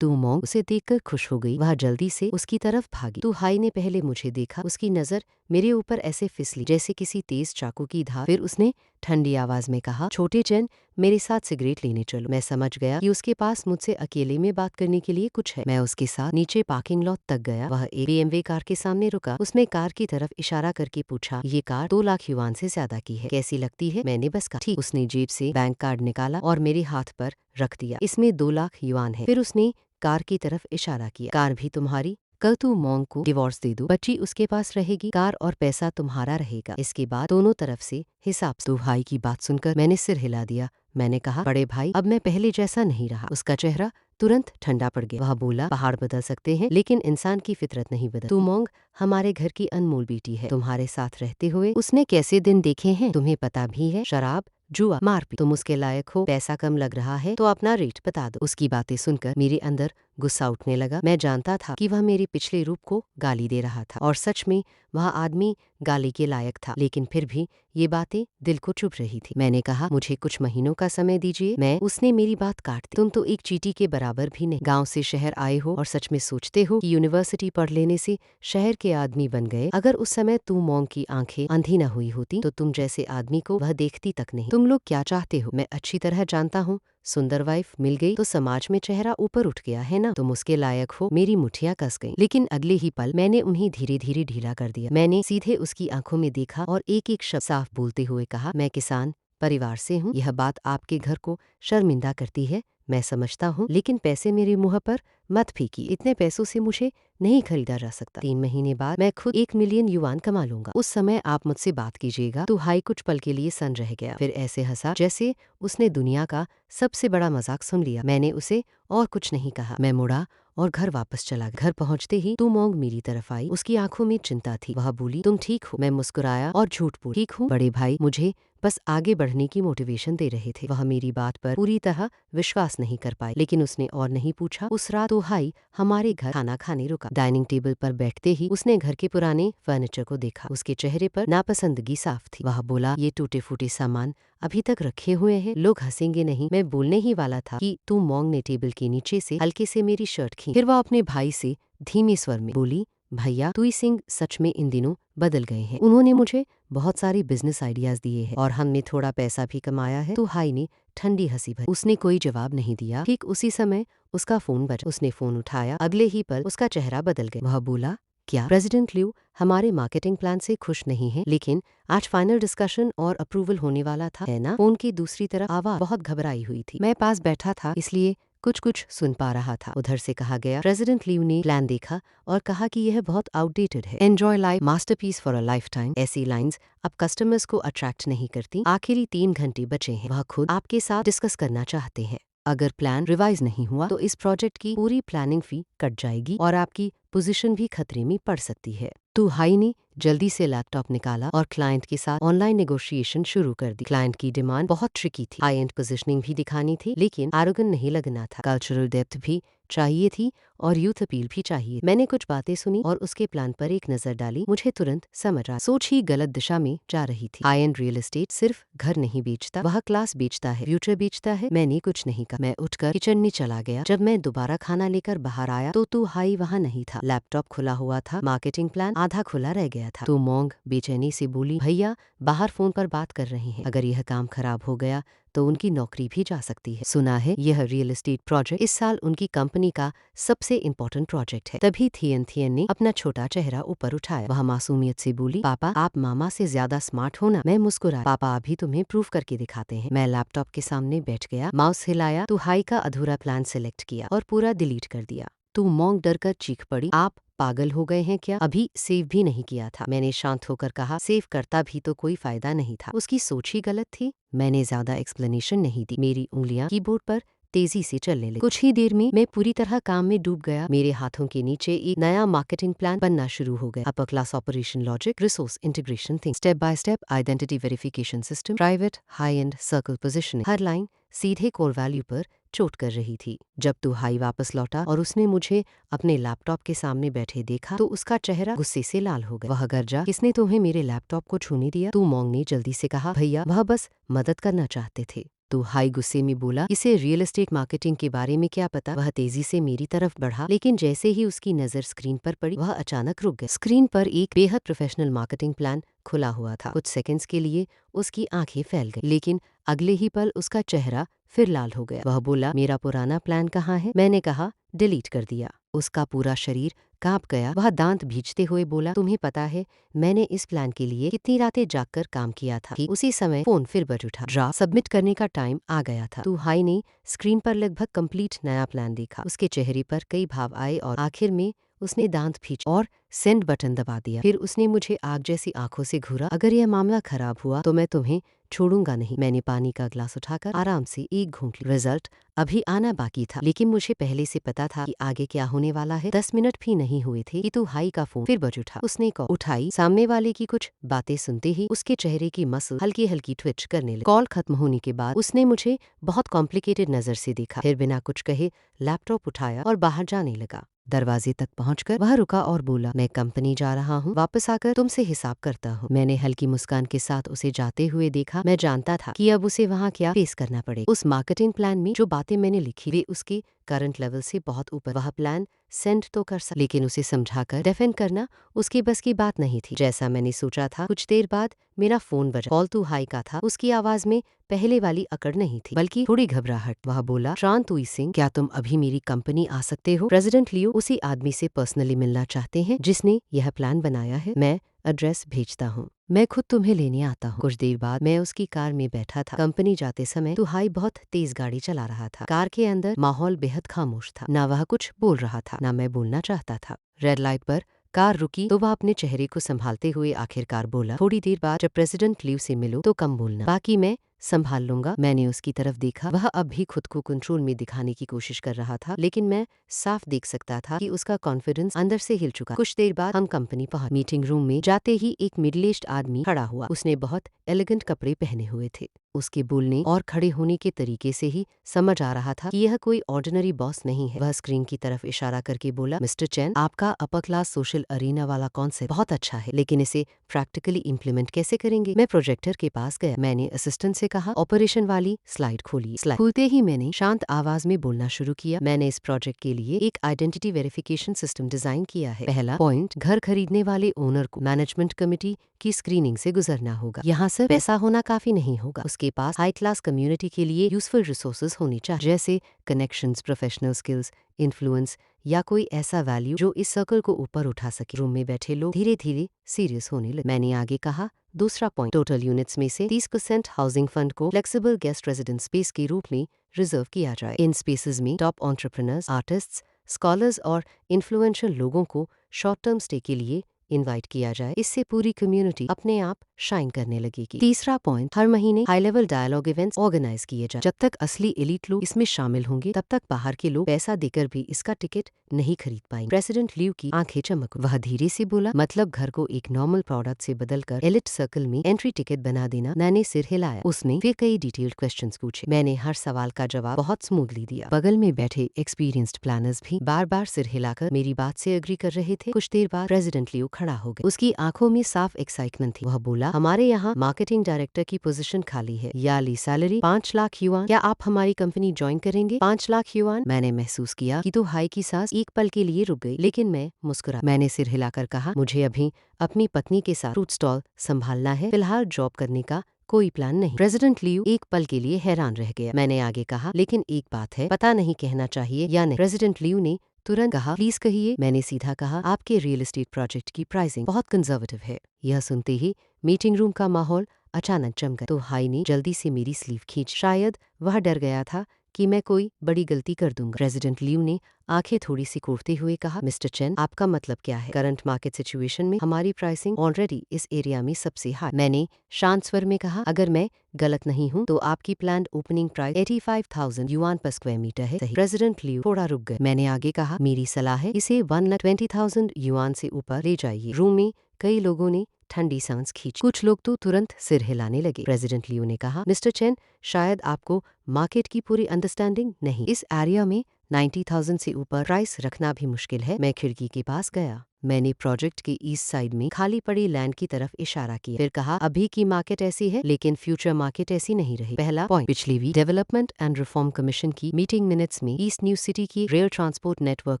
तू मोंग उसे देखकर खुश हो गई। वह जल्दी से उसकी तरफ भागी। तू हाई ने पहले मुझे देखा, उसकी नजर मेरे ऊपर ऐसे फिसली जैसे किसी तेज चाकू की धार। फिर उसने ठंडी आवाज में कहा छोटे चैन मेरे साथ सिगरेट लेने चलो। मैं समझ गया कि उसके पास मुझसे अकेले में बात करने के लिए कुछ है। मैं उसके साथ नीचे पार्किंग लॉट तक गया। वह एक BMW कार के सामने रुका। उसने कार की तरफ इशारा करके पूछा ये कार 2 लाख युआन से ज्यादा की है, कैसी लगती है? मैंने बस कहा ठीक। उसने जेब से बैंक कार्ड निकाला और मेरे हाथ पर रख दिया। इसमें 2 लाख युआन है। फिर उसने कार की तरफ इशारा किया। कार भी तुम्हारी? कल तू मोंग को डिवोर्स दे दो, बच्ची उसके पास रहेगी, कार और पैसा तुम्हारा रहेगा। इसके बाद दोनों तरफ से हिसाब। तू भाई की बात सुनकर मैंने सिर हिला दिया। मैंने कहा बड़े भाई अब मैं पहले जैसा नहीं रहा। उसका चेहरा तुरंत ठंडा पड़ गया। वह बोला पहाड़ बदल सकते हैं लेकिन इंसान की फितरत नहीं बदल। तू मोंग हमारे घर की अनमोल बेटी है। तुम्हारे साथ रहते हुए उसने कैसे दिन देखे हैं तुम्हें पता भी है? शराब, जुआ, मारपीट। तुम उसके लायक हो। पैसा कम लग रहा है तो अपना रेट बता दो। उसकी बातें सुनकर मेरे अंदर गुस्सा उठने लगा। मैं जानता था कि वह मेरे पिछले रूप को गाली दे रहा था और सच में वह आदमी गाली के लायक था, लेकिन फिर भी ये बातें दिल को चुभ रही थी। मैंने कहा मुझे कुछ महीनों का समय दीजिए। उसने मेरी बात काट दी। तुम तो एक चींटी के बराबर भी नहीं। गांव से शहर आए हो और सच में सोचते हो कि यूनिवर्सिटी पढ़ लेने से शहर के आदमी बन गए? अगर उस समय तू मोंग की आंखें अंधी न हुई होती तो तुम जैसे आदमी को वह देखती तक नहीं। तुम लोग क्या चाहते हो मैं अच्छी तरह जानता हूँ। सुंदर वाइफ मिल गई तो समाज में चेहरा ऊपर उठ गया है ना? तुम उसके लायक हो। मेरी मुठियां कस गईं, लेकिन अगले ही पल मैंने उन्हें धीरे धीरे ढीला कर दिया। मैंने सीधे उसकी आंखों में देखा और एक एक शब्द साफ बोलते हुए कहा मैं किसान परिवार से हूँ। यह बात आपके घर को शर्मिंदा करती है, मैं समझता हूँ, लेकिन पैसे मेरे मुंह पर मत फीकी। इतने पैसों से मुझे नहीं खरीदा जा सकता। 3 महीने बाद मैं खुद 1 मिलियन युआन कमा लूंगा। उस समय आप मुझसे बात कीजिएगा। तू हाई कुछ पल के लिए सन रह गया, फिर ऐसे हंसा जैसे उसने दुनिया का सबसे बड़ा मजाक सुन लिया। मैंने उसे और कुछ नहीं कहा। मैं मुड़ा और घर वापस चला। घर पहुंचते ही तू मोंग मेरी तरफ आई। उसकी आंखों में चिंता थी। वह बोली तुम ठीक हो? मैं मुस्कुराया और झूठ बोली ठीक हूँ बड़े भाई, मुझे बस आगे बढ़ने की मोटिवेशन दे रहे थे। वह मेरी बात पर पूरी तरह विश्वास नहीं कर पाए, लेकिन उसने और नहीं पूछा। उस रात तो हाई हमारे घर खाना खाने रुका। डाइनिंग टेबल पर बैठते ही उसने घर के पुराने फर्नीचर को देखा। उसके चेहरे पर नापसंदगी साफ थी। वह बोला ये टूटे फूटे सामान अभी तक रखे हुए हैं, लोग हंसेंगे नहीं? मैं बोलने ही वाला था कि तू मोंग ने टेबल के नीचे से हल्के से मेरी शर्ट खींची। फिर वह अपने भाई से धीमे स्वर में बोली भैया तुई सिंह सच में इन दिनों बदल गए हैं। उन्होंने मुझे बहुत सारी बिजनेस आइडियाज दिए हैं और हमने थोड़ा पैसा भी कमाया है। तो हाई ने ठंडी हंसी भरी। उसने कोई जवाब नहीं दिया। ठीक उसी समय उसका फोन बजा। उसने फोन उठाया। अगले ही पल उसका चेहरा बदल गया। वह बोला क्या प्रेसिडेंट ल्यू हमारे मार्केटिंग प्लान से खुश नहीं है, लेकिन आज फाइनल डिस्कशन और अप्रूवल होने वाला था, है ना? फोन की दूसरी तरफ आवाज बहुत घबराई हुई थी। मैं पास बैठा था इसलिए कुछ कुछ सुन पा रहा था। उधर से कहा गया, प्रेसिडेंट लियू ने प्लान देखा और कहा कि यह बहुत आउटडेटेड है। Enjoy life, masterpiece for a life time. ऐसी लाइंस अब कस्टमर्स को अट्रैक्ट नहीं करती। आखिरी 3 घंटे बचे हैं, वह खुद आपके साथ डिस्कस करना चाहते हैं। अगर प्लान रिवाइज नहीं हुआ तो इस प्रोजेक्ट की पूरी प्लानिंग फी कट जाएगी और आपकी पोजीशन भी खतरे में पड़ सकती है। तो हाई ने जल्दी से लैपटॉप निकाला और क्लाइंट के साथ ऑनलाइन नेगोशिएशन शुरू कर दी। क्लाइंट की डिमांड बहुत ट्रिकी थी। हाई एंड पोजीशनिंग भी दिखानी थी, लेकिन एरोगेंट नहीं लगना था। कल्चरल डेप्थ भी चाहिए थी और यूथ अपील भी चाहिए। मैंने कुछ बातें सुनी और उसके प्लान पर एक नजर डाली। मुझे तुरंत समझ आ, सोच ही गलत दिशा में जा रही थी। हाई एंड रियल एस्टेट सिर्फ घर नहीं बेचता, वह क्लास बेचता है, फ्यूचर बेचता है। मैंने कुछ नहीं कहा। मैं उठकर किचन में चला गया। जब मैं दोबारा खाना लेकर बाहर आया तो हाई वहाँ नहीं था। लैपटॉप खुला हुआ था, मार्केटिंग प्लान आधा खुला रह गया था। तो मोंग बेचैनी से बोली, भैया बाहर फोन पर बात कर रहे हैं, अगर यह काम खराब हो गया तो उनकी नौकरी भी जा सकती है। सुना है यह रियल एस्टेट प्रोजेक्ट इस साल उनकी कंपनी का सबसे इम्पोर्टेंट प्रोजेक्ट है। तभी थियन ने अपना छोटा चेहरा ऊपर उठाया। वह मासूमियत से बोली, पापा आप मामा से ज्यादा स्मार्ट हो ना। मैं मुस्कुराया। पापा अभी तुम्हें प्रूफ करके दिखाते हैं। मैं लैपटॉप के सामने बैठ गया, माउस हिलाया तो हाई का अधूरा प्लान सिलेक्ट किया और पूरा डिलीट कर दिया। तो मोंग डर कर चीख पड़ी, आप पागल हो गए हैं क्या? अभी सेव भी नहीं किया था। मैंने शांत होकर कहा, सेव करता भी तो कोई फायदा नहीं था। उसकी सोच ही गलत थी। मैंने ज्यादा एक्सप्लेनेशन नहीं दी। मेरी उंगलियां कीबोर्ड पर तेजी से चलने लगी। कुछ ही देर में मैं पूरी तरह काम में डूब गया। मेरे हाथों के नीचे एक नया मार्केटिंग प्लान बनना शुरू हो गया। Upper class operation logic, resource integration thing, step by step identity verification system, private high and circle positioning. Her line सीधे कोर वैल्यू पर चोट कर रही थी। जब तो हाई वापस लौटा और उसने मुझे अपने लैपटॉप के सामने बैठे देखा तो उसका चेहरा गुस्से से लाल हो गया। वह गरजा, किसने तुम्हें मेरे लैपटॉप को छूने दिया? तो मोंग ने जल्दी से कहा, भैया वह बस मदद करना चाहते थे। तो हाई गुस्से में बोला, इसे रियल एस्टेट मार्केटिंग के बारे में क्या पता? वह तेजी से मेरी तरफ बढ़ा, लेकिन जैसे ही उसकी नजर स्क्रीन पर पड़ी वह अचानक रुक गया। स्क्रीन पर एक बेहद प्रोफेशनल मार्केटिंग प्लान खुला हुआ था। कुछ सेकंड्स के लिए उसकी आंखें फैल गईं, लेकिन अगले ही पल उसका चेहरा फिर लाल हो गया। वह बोला, मेरा पुराना प्लान कहाँ है? मैंने कहा, डिलीट कर दिया। उसका पूरा शरीर कांप गया। वह दांत भींचते हुए बोला, तुम्हें पता है मैंने इस प्लान के लिए कितनी रातें जागकर काम किया था? कि उसी समय फोन फिर बज उठा। ड्राफ्ट सबमिट करने का टाइम आ गया था। तो हाई ने स्क्रीन पर लगभग कंप्लीट नया प्लान देखा। उसके चेहरे पर कई भाव आए और आखिर में उसने दांत भींच और सेंड बटन दबा दिया। फिर उसने मुझे आग जैसी आंखों से घूरा, अगर यह मामला खराब हुआ तो मैं तुम्हें छोड़ूंगा नहीं। मैंने पानी का ग्लास उठाकर आराम से एक घूंट लिया। रिजल्ट अभी आना बाकी था, लेकिन मुझे पहले से पता था कि आगे क्या होने वाला है। 10 मिनट भी नहीं हुए थे कि तो हाई का फोन फिर बज उठा। उसने कॉल उठाई। सामने वाले की कुछ बातें सुनते ही उसके चेहरे की मसल हल्की हल्की ट्विच करने लगी। कॉल खत्म होने के बाद उसने मुझे बहुत कॉम्प्लिकेटेड नजर से देखा, फिर बिना कुछ कहे लैपटॉप उठाया और बाहर जाने लगा। दरवाजे तक पहुंचकर वह रुका और बोला, मैं कंपनी जा रहा हूँ, वापस आकर तुमसे हिसाब करता हूँ। मैंने हल्की मुस्कान के साथ उसे जाते हुए देखा। मैं जानता था कि अब उसे वहाँ क्या फेस करना पड़े। उस मार्केटिंग प्लान में जो बातें मैंने लिखी वे उसके करंट लेवल से बहुत ऊपर। वह प्लान सेंड तो कर सकता, लेकिन उसे समझाकर डिफेंड करना उसकी बस की बात नहीं थी, जैसा मैंने सोचा था। कुछ देर बाद मेरा फोन बजा। कॉल तो हाई का था। उसकी आवाज में पहले वाली अकड़ नहीं थी, बल्कि थोड़ी घबराहट। वह बोला, शांतुई सिंह, क्या तुम अभी मेरी कंपनी आ सकते हो? प्रेसिडेंट लियो उसी आदमी से पर्सनली मिलना चाहते हैं जिसने यह प्लान बनाया है। मैं एड्रेस भेजता हूँ, मैं खुद तुम्हें लेने आता हूँ। कुछ देर बाद मैं उसकी कार में बैठा था। कंपनी जाते समय तो हाई बहुत तेज गाड़ी चला रहा था। कार के अंदर माहौल बेहद खामोश था। ना वह कुछ बोल रहा था, ना मैं बोलना चाहता था। रेड लाइट पर कार रुकी तो वह अपने चेहरे को संभालते हुए आखिरकार बोला, थोड़ी देर बाद जब प्रेसिडेंट लियू से मिलो तो कम बोलना, बाकी मैं संभाल लूंगा। मैंने उसकी तरफ देखा। वह अब भी खुद को कंट्रोल में दिखाने की कोशिश कर रहा था, लेकिन मैं साफ देख सकता था कि उसका कॉन्फिडेंस अंदर से हिल चुका। कुछ देर बाद हम कंपनी पहुंचे। मीटिंग रूम में जाते ही एक मिडिल एज्ड आदमी खड़ा हुआ। उसने बहुत एलिगेंट कपड़े पहने हुए थे। उसके बोलने और खड़े होने के तरीके से ही समझ आ रहा था कि यह कोई ऑर्डिनरी बॉस नहीं है। वह स्क्रीन की तरफ इशारा करके बोला, मिस्टर चैन, आपका अपर क्लास सोशल अरीना वाला कॉन्सेप्ट बहुत अच्छा है, लेकिन इसे प्रैक्टिकली इम्प्लीमेंट कैसे करेंगे? मैं प्रोजेक्टर के पास गया। मैंने असिस्टेंट से कहा, ऑपरेशन वाली स्लाइड खोलिए। स्लाइड खोलते ही मैंने शांत आवाज में बोलना शुरू किया, मैंने इस प्रोजेक्ट के लिए एक आइडेंटिटी वेरिफिकेशन सिस्टम डिजाइन किया है। पहला पॉइंट, घर खरीदने वाले ओनर को मैनेजमेंट कमेटी की स्क्रीनिंग से गुजरना होगा। यहाँ सिर्फ पैसा होना काफी नहीं होगा, उसके उसके पास हाई क्लास कम्युनिटी के लिए यूजफुल रिसोर्सेज होने चाहिए, जैसे कनेक्शंस, प्रोफेशनल स्किल्स, इन्फ्लुएंस या कोई ऐसा वैल्यू जो इस सर्कल को ऊपर उठा सके। रूम में बैठे लोग धीरे धीरे सीरियस होने लगे। मैंने आगे कहा, दूसरा पॉइंट, टोटल यूनिट्स में से 30% हाउसिंग फंड को फ्लेक्सिबल गेस्ट रेजिडेंट स्पेस के रूप में रिजर्व किया जाए। इन स्पेसेस में टॉप एंटरप्रेन्योर्स, आर्टिस्ट्स, स्कॉलर्स और इन्फ्लुएंशियल लोगों को शॉर्ट टर्म स्टे के लिए इनवाइट किया जाए। इससे पूरी कम्युनिटी अपने आप शाइन करने लगेगी। तीसरा पॉइंट, हर महीने high level dialogue events organize किए जाए। जब तक असली एलीट लोग इसमें शामिल होंगे तब तक बाहर के लोग पैसा देकर भी इसका टिकट नहीं खरीद पाएंगे। प्रेसिडेंट लियू की आंखें चमक, वह धीरे से बोला, मतलब घर को एक नॉर्मल प्रोडक्ट से बदलकर एलिट सर्कल में एंट्री टिकट बना देना। मैंने सिर हिलाया। उसने फिर कई डिटेल्ड क्वेश्चंस पूछे। मैंने हर सवाल का जवाब बहुत स्मूथली दिया। बगल में बैठे एक्सपीरियंस्ड प्लानर्स भी बार बार सिर हिलाकर मेरी बात से एग्री कर रहे थे। कुछ देर बाद प्रेसिडेंट लियू खड़ा हो गए। उसकी आंखों में साफ एक्साइटमेंट थी। वह बोला, हमारे यहाँ मार्केटिंग डायरेक्टर की पोजीशन खाली है। याली सैलरी 5 लाख युआन। क्या आप हमारी कंपनी ज्वाइन करेंगे? 5 लाख युआन। मैंने महसूस किया कि तो हाई की सांस एक पल के लिए रुक गई, लेकिन मैं मुस्कुरा। मैंने सिर हिलाकर कहा, मुझे अभी अपनी पत्नी के साथ फ्रूट स्टॉल संभालना है, फिलहाल जॉब करने का कोई प्लान नहीं। प्रेसिडेंट लियू एक पल के लिए हैरान रह गया। मैंने आगे कहा, लेकिन एक बात है, पता नहीं कहना चाहिए या नहीं। प्रेसिडेंट लियू ने तुरंत कहा, प्लीज कहिए। मैंने सीधा कहा, आपके रियल एस्टेट प्रोजेक्ट की प्राइसिंग बहुत कंजर्वेटिव है। यह सुनते ही मीटिंग रूम का माहौल अचानक जम गया। तो हाई ने जल्दी से मेरी स्लीव खींच, शायद वह डर गया था कि मैं कोई बड़ी गलती कर दूंगा। प्रेसिडेंट लियू ने आंखें थोड़ी सी कोड़ते हुए कहा, मिस्टर चेन, आपका मतलब क्या है? करंट मार्केट सिचुएशन में हमारी प्राइसिंग ऑलरेडी इस एरिया में सबसे हाई। मैंने शांत स्वर में कहा, अगर मैं गलत नहीं हूँ तो आपकी प्लान ओपनिंग प्राइस 85,000 युआन पर स्क्वायर मीटर है, सही? प्रेसिडेंट लियू थोड़ा रुक गए। मैंने आगे कहा, मेरी सलाह है इसे 1,20,000 युआन से ऊपर ले जाइए। रूम में कई लोगों ने ठंडी सांस खींची। कुछ लोग तो तुरंत सिर हिलाने लगे। प्रेसिडेंट लियू ने कहा, मिस्टर चेन, शायद आपको मार्केट की पूरी अंडरस्टैंडिंग नहीं। इस एरिया में 90,000 से ऊपर प्राइस रखना भी मुश्किल है। मैं खिड़की के पास गया। मैंने प्रोजेक्ट के ईस्ट साइड में खाली पड़ी लैंड की तरफ इशारा किया, फिर कहा, अभी की मार्केट ऐसी है, लेकिन फ्यूचर मार्केट ऐसी नहीं रही। पहला पॉइंट, पिछली week development and reform commission की मीटिंग मिनट्स में ईस्ट न्यू सिटी की रेल ट्रांसपोर्ट नेटवर्क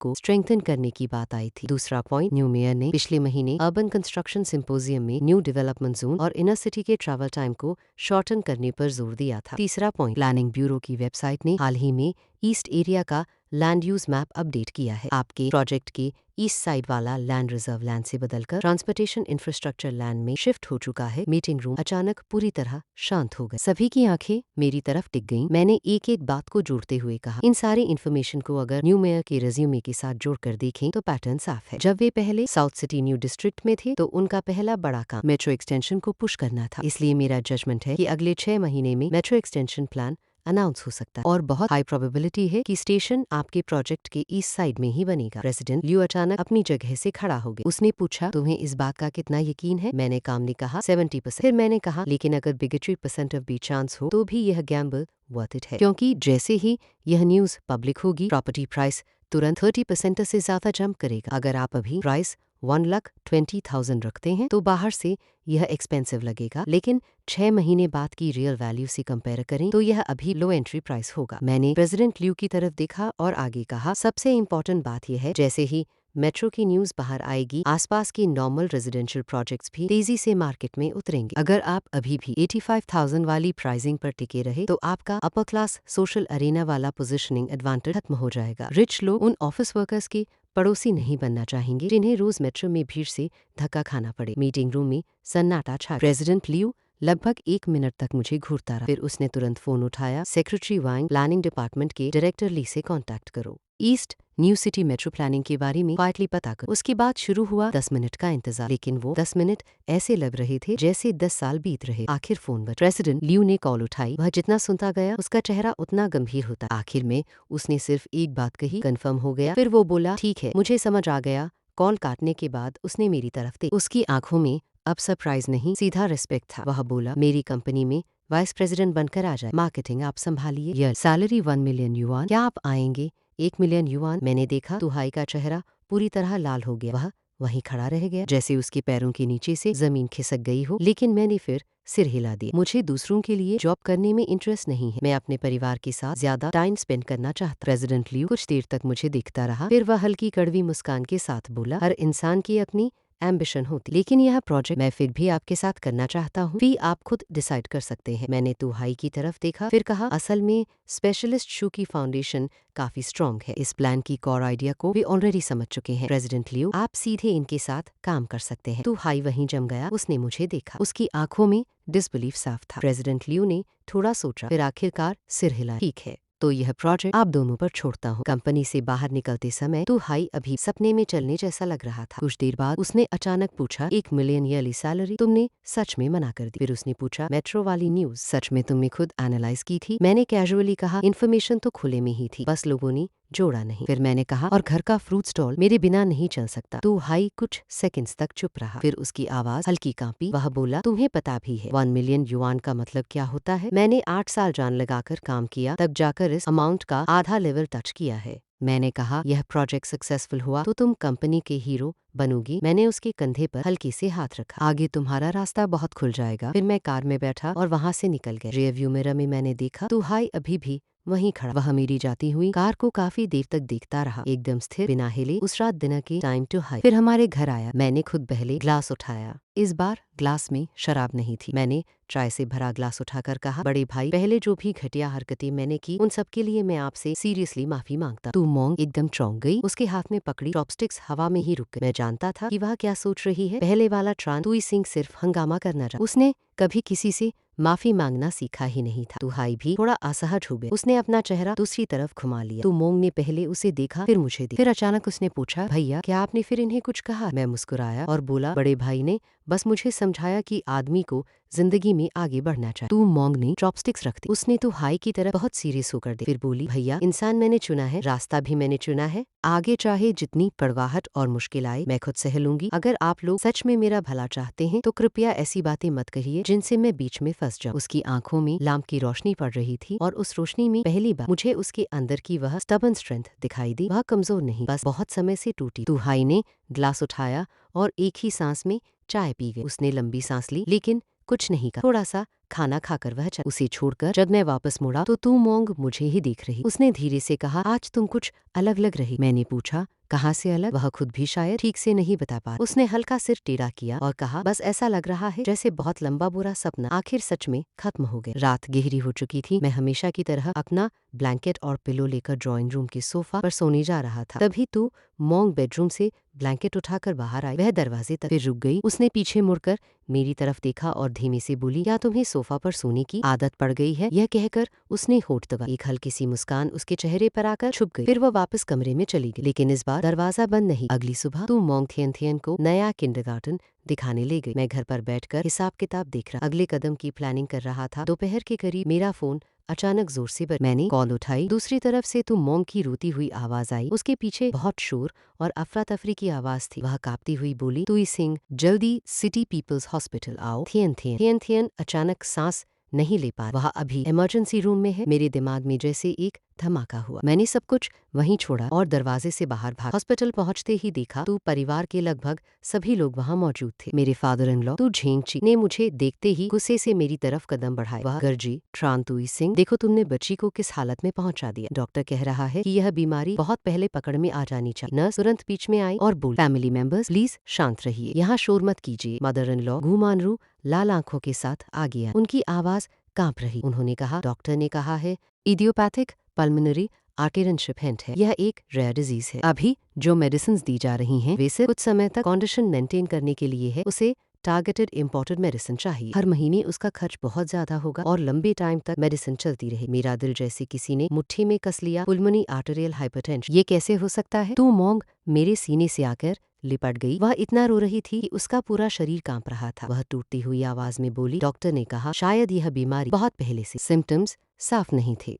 को स्ट्रेंथन करने की बात आई थी। दूसरा पॉइंट, न्यू मेयर ने पिछले महीने अर्बन कंस्ट्रक्शन सिंपोजियम में न्यू डेवलपमेंट जोन और इनर सिटी के ट्रैवल टाइम को शॉर्टन करने पर जोर दिया था। तीसरा पॉइंट, प्लानिंग ब्यूरो की वेबसाइट ने हाल ही में ईस्ट एरिया का लैंड यूज मैप अपडेट किया है। आपके प्रोजेक्ट के ईस्ट साइड वाला लैंड रिजर्व लैंड से बदलकर ट्रांसपोर्टेशन इंफ्रास्ट्रक्चर लैंड में शिफ्ट हो चुका है। मीटिंग रूम अचानक पूरी तरह शांत हो गए। सभी की आंखें मेरी तरफ टिक गईं। मैंने एक एक बात को जोड़ते हुए कहा, इन सारी इन्फॉर्मेशन को अगर न्यू मेयर के रेज्यूमे के साथ जोड़कर देखें तो पैटर्न साफ है। जब वे पहले साउथ सिटी न्यू डिस्ट्रिक्ट में थे तो उनका पहला बड़ा काम मेट्रो एक्सटेंशन को पुश करना था। इसलिए मेरा जजमेंट है कि अगले 6 महीने में मेट्रो एक्सटेंशन प्लान अनाउंस हो सकता है और बहुत हाई प्रोबेबिलिटी है कि स्टेशन आपके प्रोजेक्ट के ईस्ट साइड में ही बनेगा। प्रेसिडेंट लियू अचानक अपनी जगह से खड़ा हो गया। उसने पूछा, तुम्हें इस बात का कितना यकीन है? मैंने कामली कहा, 70%। फिर मैंने कहा, लेकिन अगर बिगेटरी % ऑफ बी चांस हो तो भी यह गैम्बल वर्थ इट है, क्योंकि जैसे ही यह न्यूज पब्लिक होगी प्रॉपर्टी प्राइस तुरंत 30% से ज्यादा जंप करेगा। अगर आप अभी प्राइस 1,20,000 रखते हैं तो बाहर से यह एक्सपेंसिव लगेगा, लेकिन 6 महीने बाद की रियल वैल्यू से कंपेयर करें तो यह अभी लो एंट्री प्राइस होगा। मैंने प्रेसिडेंट लियू की तरफ देखा और आगे कहा, सबसे इम्पोर्टेंट बात यह है, जैसे ही मेट्रो की न्यूज बाहर आएगी आसपास के नॉर्मल रेजिडेंशियल प्रोजेक्ट्स भी तेजी से मार्केट में उतरेंगे। अगर आप अभी भी 85,000 वाली प्राइसिंग पर टिके रहे तो आपका अपर क्लास सोशल अरेना वाला पोजीशनिंग एडवांटेज खत्म हो जाएगा। रिच लोग उन ऑफिस वर्कर्स के पड़ोसी नहीं बनना चाहेंगे जिन्हें रोज मेट्रो में भीड़ से धक्का खाना पड़े। मीटिंग रूम में सन्नाटा छा। प्रेसिडेंट लियू लगभग 1 मिनट तक मुझे घूरता रहा, फिर उसने तुरंत फोन उठाया, सेक्रेटरी वांग, प्लानिंग डिपार्टमेंट के डायरेक्टर ली से कांटेक्ट करो, east new city metro planning के बारे में क्वाइटली पता करो। उसके बाद शुरू हुआ 10 मिनट का इंतजार, लेकिन वो 10 मिनट ऐसे लग रहे थे जैसे 10 साल बीत रहे। आखिर फोन पर प्रेसिडेंट लियू ने कॉल उठाई। वह जितना सुनता गया उसका चेहरा उतना गंभीर होता। आखिर में उसने सिर्फ एक बात कही, कंफर्म हो गया। फिर वो बोला, ठीक है, मुझे समझ आ गया। कॉल काटने के बाद उसने मेरी तरफ देखा। उसकी आंखों में अब सरप्राइज नहीं, सीधा रिस्पेक्ट था। वह बोला, मेरी कंपनी में वाइस प्रेसिडेंट बनकर आ जाए, मार्केटिंग आप संभालिए, यह सैलरी 1 मिलियन युआन, क्या आप आएंगे? 1 मिलियन युआन। मैंने देखा तुहाई का चेहरा पूरी तरह लाल हो गया। वह वहीं खड़ा रह गया जैसे उसके पैरों के नीचे से जमीन खिसक गई हो। लेकिन मैंने फिर सिर हिला दिया। मुझे दूसरों के लिए जॉब करने में इंटरेस्ट नहीं है, मैं अपने परिवार के साथ ज्यादा टाइम स्पेंड करना चाहता। प्रेसिडेंट लियू कुछ देर तक मुझे देखता रहा, फिर वह हल्की कड़वी मुस्कान के साथ बोला, हर इंसान की अपनी एम्बिशन होती, लेकिन यह प्रोजेक्ट मैं फिर भी आपके साथ करना चाहता हूँ। भी आप खुद डिसाइड कर सकते हैं। मैंने तुहाई की तरफ देखा, फिर कहा, असल में स्पेशलिस्ट शू की फाउंडेशन काफी स्ट्रॉन्ग है। इस प्लान की कोर आइडिया को भी ऑलरेडी समझ चुके हैं। प्रेसिडेंट लियो, आप सीधे इनके साथ काम कर सकते हैं। तुहाई वहीं जम गया। उसने मुझे देखा, उसकी आंखों में डिसबिलीफ साफ था। प्रेसिडेंट लियो ने थोड़ा सोचा, फिर आखिरकार सिर हिलाया। ठीक है, तो यह प्रोजेक्ट आप दोनों पर छोड़ता हूँ। कंपनी से बाहर निकलते समय तुहाई अभी सपने में चलने जैसा लग रहा था। कुछ देर बाद उसने अचानक पूछा, 1 मिलियन ईयरली सैलरी तुमने सच में मना कर दी? फिर उसने पूछा, मेट्रो वाली न्यूज सच में तुमने खुद एनालाइज की थी? मैंने कैजुअली कहा, इन्फॉर्मेशन तो खुले में ही थी, बस लोगों ने जोड़ा नहीं। फिर मैंने कहा, और घर का फ्रूट स्टॉल मेरे बिना नहीं चल सकता। तुहाई कुछ सेकंड्स तक चुप रहा, फिर उसकी आवाज हल्की कांपी। वह बोला, तुम्हें पता भी है 1 मिलियन युआन का मतलब क्या होता है? मैंने 8 साल जान लगाकर काम किया, तब जाकर इस अमाउंट का आधा लेवल टच किया है। मैंने कहा, यह प्रोजेक्ट सक्सेसफुल हुआ तो तुम कंपनी के हीरो बनोगी। मैंने उसके कंधे पर हल्के से हाथ रखा। आगे तुम्हारा रास्ता बहुत खुल जाएगा। फिर मैं कार में बैठा और वहाँ से निकल गया। रियर व्यू मिरर में मैंने देखा, तुहाई अभी भी वहीं खड़ा। वह मेरी जाती हुई कार को काफी देर तक देखता रहा, एकदम स्थिर, बिना हिले। उस रात डिनर के टाइम टू हाई फिर हमारे घर आया। मैंने खुद पहले ग्लास उठाया। इस बार ग्लास में शराब नहीं थी। मैंने चाय से भरा ग्लास उठाकर कहा, बड़े भाई, पहले जो भी घटिया हरकतें मैंने की उन सब के लिए मैं आपसे सीरियसली माफी मांगता। तू मोंग एकदम चौंक गई। उसके हाथ में पकड़ी चॉपस्टिक्स हवा में ही रुक गई। मैं जानता था कि वह क्या सोच रही है। पहले वाला ट्रान तुई सिंह सिर्फ हंगामा करना चाहा। उसने कभी किसी से माफी मांगना सीखा ही नहीं था। तुहाई भी थोड़ा असहज हो गया। उसने अपना चेहरा दूसरी तरफ घुमा लिया। तो मोंग ने पहले उसे देखा, फिर मुझे देखा। फिर अचानक उसने पूछा, भैया क्या आपने फिर इन्हें कुछ कहा? मैं मुस्कुराया और बोला, बड़े भाई ने बस मुझे समझाया कि आदमी को जिंदगी में आगे बढ़ना चाहिए। तू मोंग ने चॉपस्टिक्स रख दी। उसने तुहाई की तरफ बहुत सीरियस होकर दे, फिर बोली, भैया इंसान मैंने चुना है, रास्ता भी मैंने चुना है। आगे चाहे जितनी कड़वाहट और मुश्किल आए मैं खुद सह लूंगी। अगर आप लोग सच में मेरा भला चाहते हैं तो कृपया ऐसी बातें मत कहिए जिनसे मैं बीच में फंस जाऊं। उसकी आंखों में लैंप की रोशनी पड़ रही थी और उस रोशनी में पहली बार मुझे उसके अंदर की वह स्टबर्न स्ट्रेंथ दिखाई दी। वह कमजोर नहीं, बस बहुत समय से टूटी। तुहाई ने ग्लास उठाया और एक ही सांस में चाय पी गई। उसने लंबी सांस ली लेकिन कुछ नहीं कहा। थोड़ा सा खाना खाकर वह चला। उसे छोड़कर जब मैं वापस मुड़ा तो तू मोंग मुझे ही देख रही। उसने धीरे से कहा, आज तुम कुछ अलग लग रही। मैंने पूछा, कहाँ से अलग? वह खुद भी शायद ठीक से नहीं बता पा। उसने हल्का सिर टेढ़ा किया और कहा, बस ऐसा लग रहा है जैसे बहुत लंबा बुरा सपना आखिर सच में खत्म हो गया। रात गहरी हो चुकी थी। मैं हमेशा की तरह अपना ब्लैंकेट और पिलो लेकर ड्राइंग रूम के सोफा पर सोने जा रहा था। तभी तू मोंग बेडरूम से ब्लैंकेट उठाकर बाहर आई। वह दरवाजे तक, फिर रुक गई। उसने पीछे मुड़कर मेरी तरफ देखा और धीमे से बोली, क्या तुम्हें सोफा पर सोने की आदत पड़ गई है? यह कहकर उसने होठ दबा। एक हल्की सी मुस्कान उसके चेहरे पर आकर छुप गई। फिर वह वापस कमरे में चली गई, लेकिन इस बार दरवाजा बंद नहीं। अगली सुबह तू मोंग थियन थियन को नया किंडरगार्टन दिखाने ले गई। मैं घर पर बैठकर हिसाब किताब देख रहा, अगले कदम की प्लानिंग कर रहा था। दोपहर के करीब मेरा फोन अचानक जोर से बजा। मैंने कॉल उठाई। दूसरी तरफ से तो मोंग की रोती हुई आवाज आई। उसके पीछे बहुत शोर और अफरा तफरी की आवाज थी। वह कांपती हुई बोली, तुई सिंह, जल्दी सिटी पीपल्स हॉस्पिटल आओ। थियन थियन थियन थियन अचानक सांस नहीं ले पा। वह अभी इमरजेंसी रूम में है। मेरे दिमाग में जैसे एक धमाका हुआ। मैंने सब कुछ वहीं छोड़ा और दरवाजे से बाहर भागा। हॉस्पिटल पहुंचते ही देखा तो परिवार के लगभग सभी लोग वहां मौजूद थे। मेरे फादर इन लॉ तू झेंगची ने मुझे देखते ही गुस्से से मेरी तरफ कदम बढ़ाए। वह गर्जी, ट्रान तुई सिंह, देखो तुमने बच्ची को किस हालत में पहुंचा दिया। डॉक्टर कह रहा है कि यह बीमारी बहुत पहले पकड़ में आ जानी चाहिए। नर्स तुरंत बीच में आई और बोली, फैमिली मेंबर्स प्लीज शांत रहिए, यहाँ शोर मत कीजिए। मदर इन लॉ घुमानरू लाल आंखों के साथ आ गया। उनकी आवाज कांप रही। उन्होंने कहा, डॉक्टर ने कहा है इडियोपैथिक पल्मोनरी आर्टेरियनशिप है। यह एक रेयर डिजीज है। अभी जो मेडिसिन दी जा रही हैं वे सिर्फ कुछ समय तक कंडीशन मेंटेन करने के लिए है। उसे टारगेटेड इम्पोर्टेड मेडिसिन चाहिए। हर महीने उसका खर्च बहुत ज्यादा होगा और लंबे टाइम तक मेडिसिन चलती रहे। मेरा दिल जैसे किसी ने मुट्ठी में कस लिया। पुल्मोनी आर्टेरियल हाइपरटेंशन, ये कैसे हो सकता है? तू मोंग मेरे सीने से आकर लिपट गई। वह इतना रो रही थी कि उसका पूरा शरीर कांप रहा था। वह टूटती हुई आवाज में बोली, डॉक्टर ने कहा शायद यह बीमारी बहुत पहले से, सिम्टम्स साफ नहीं थे।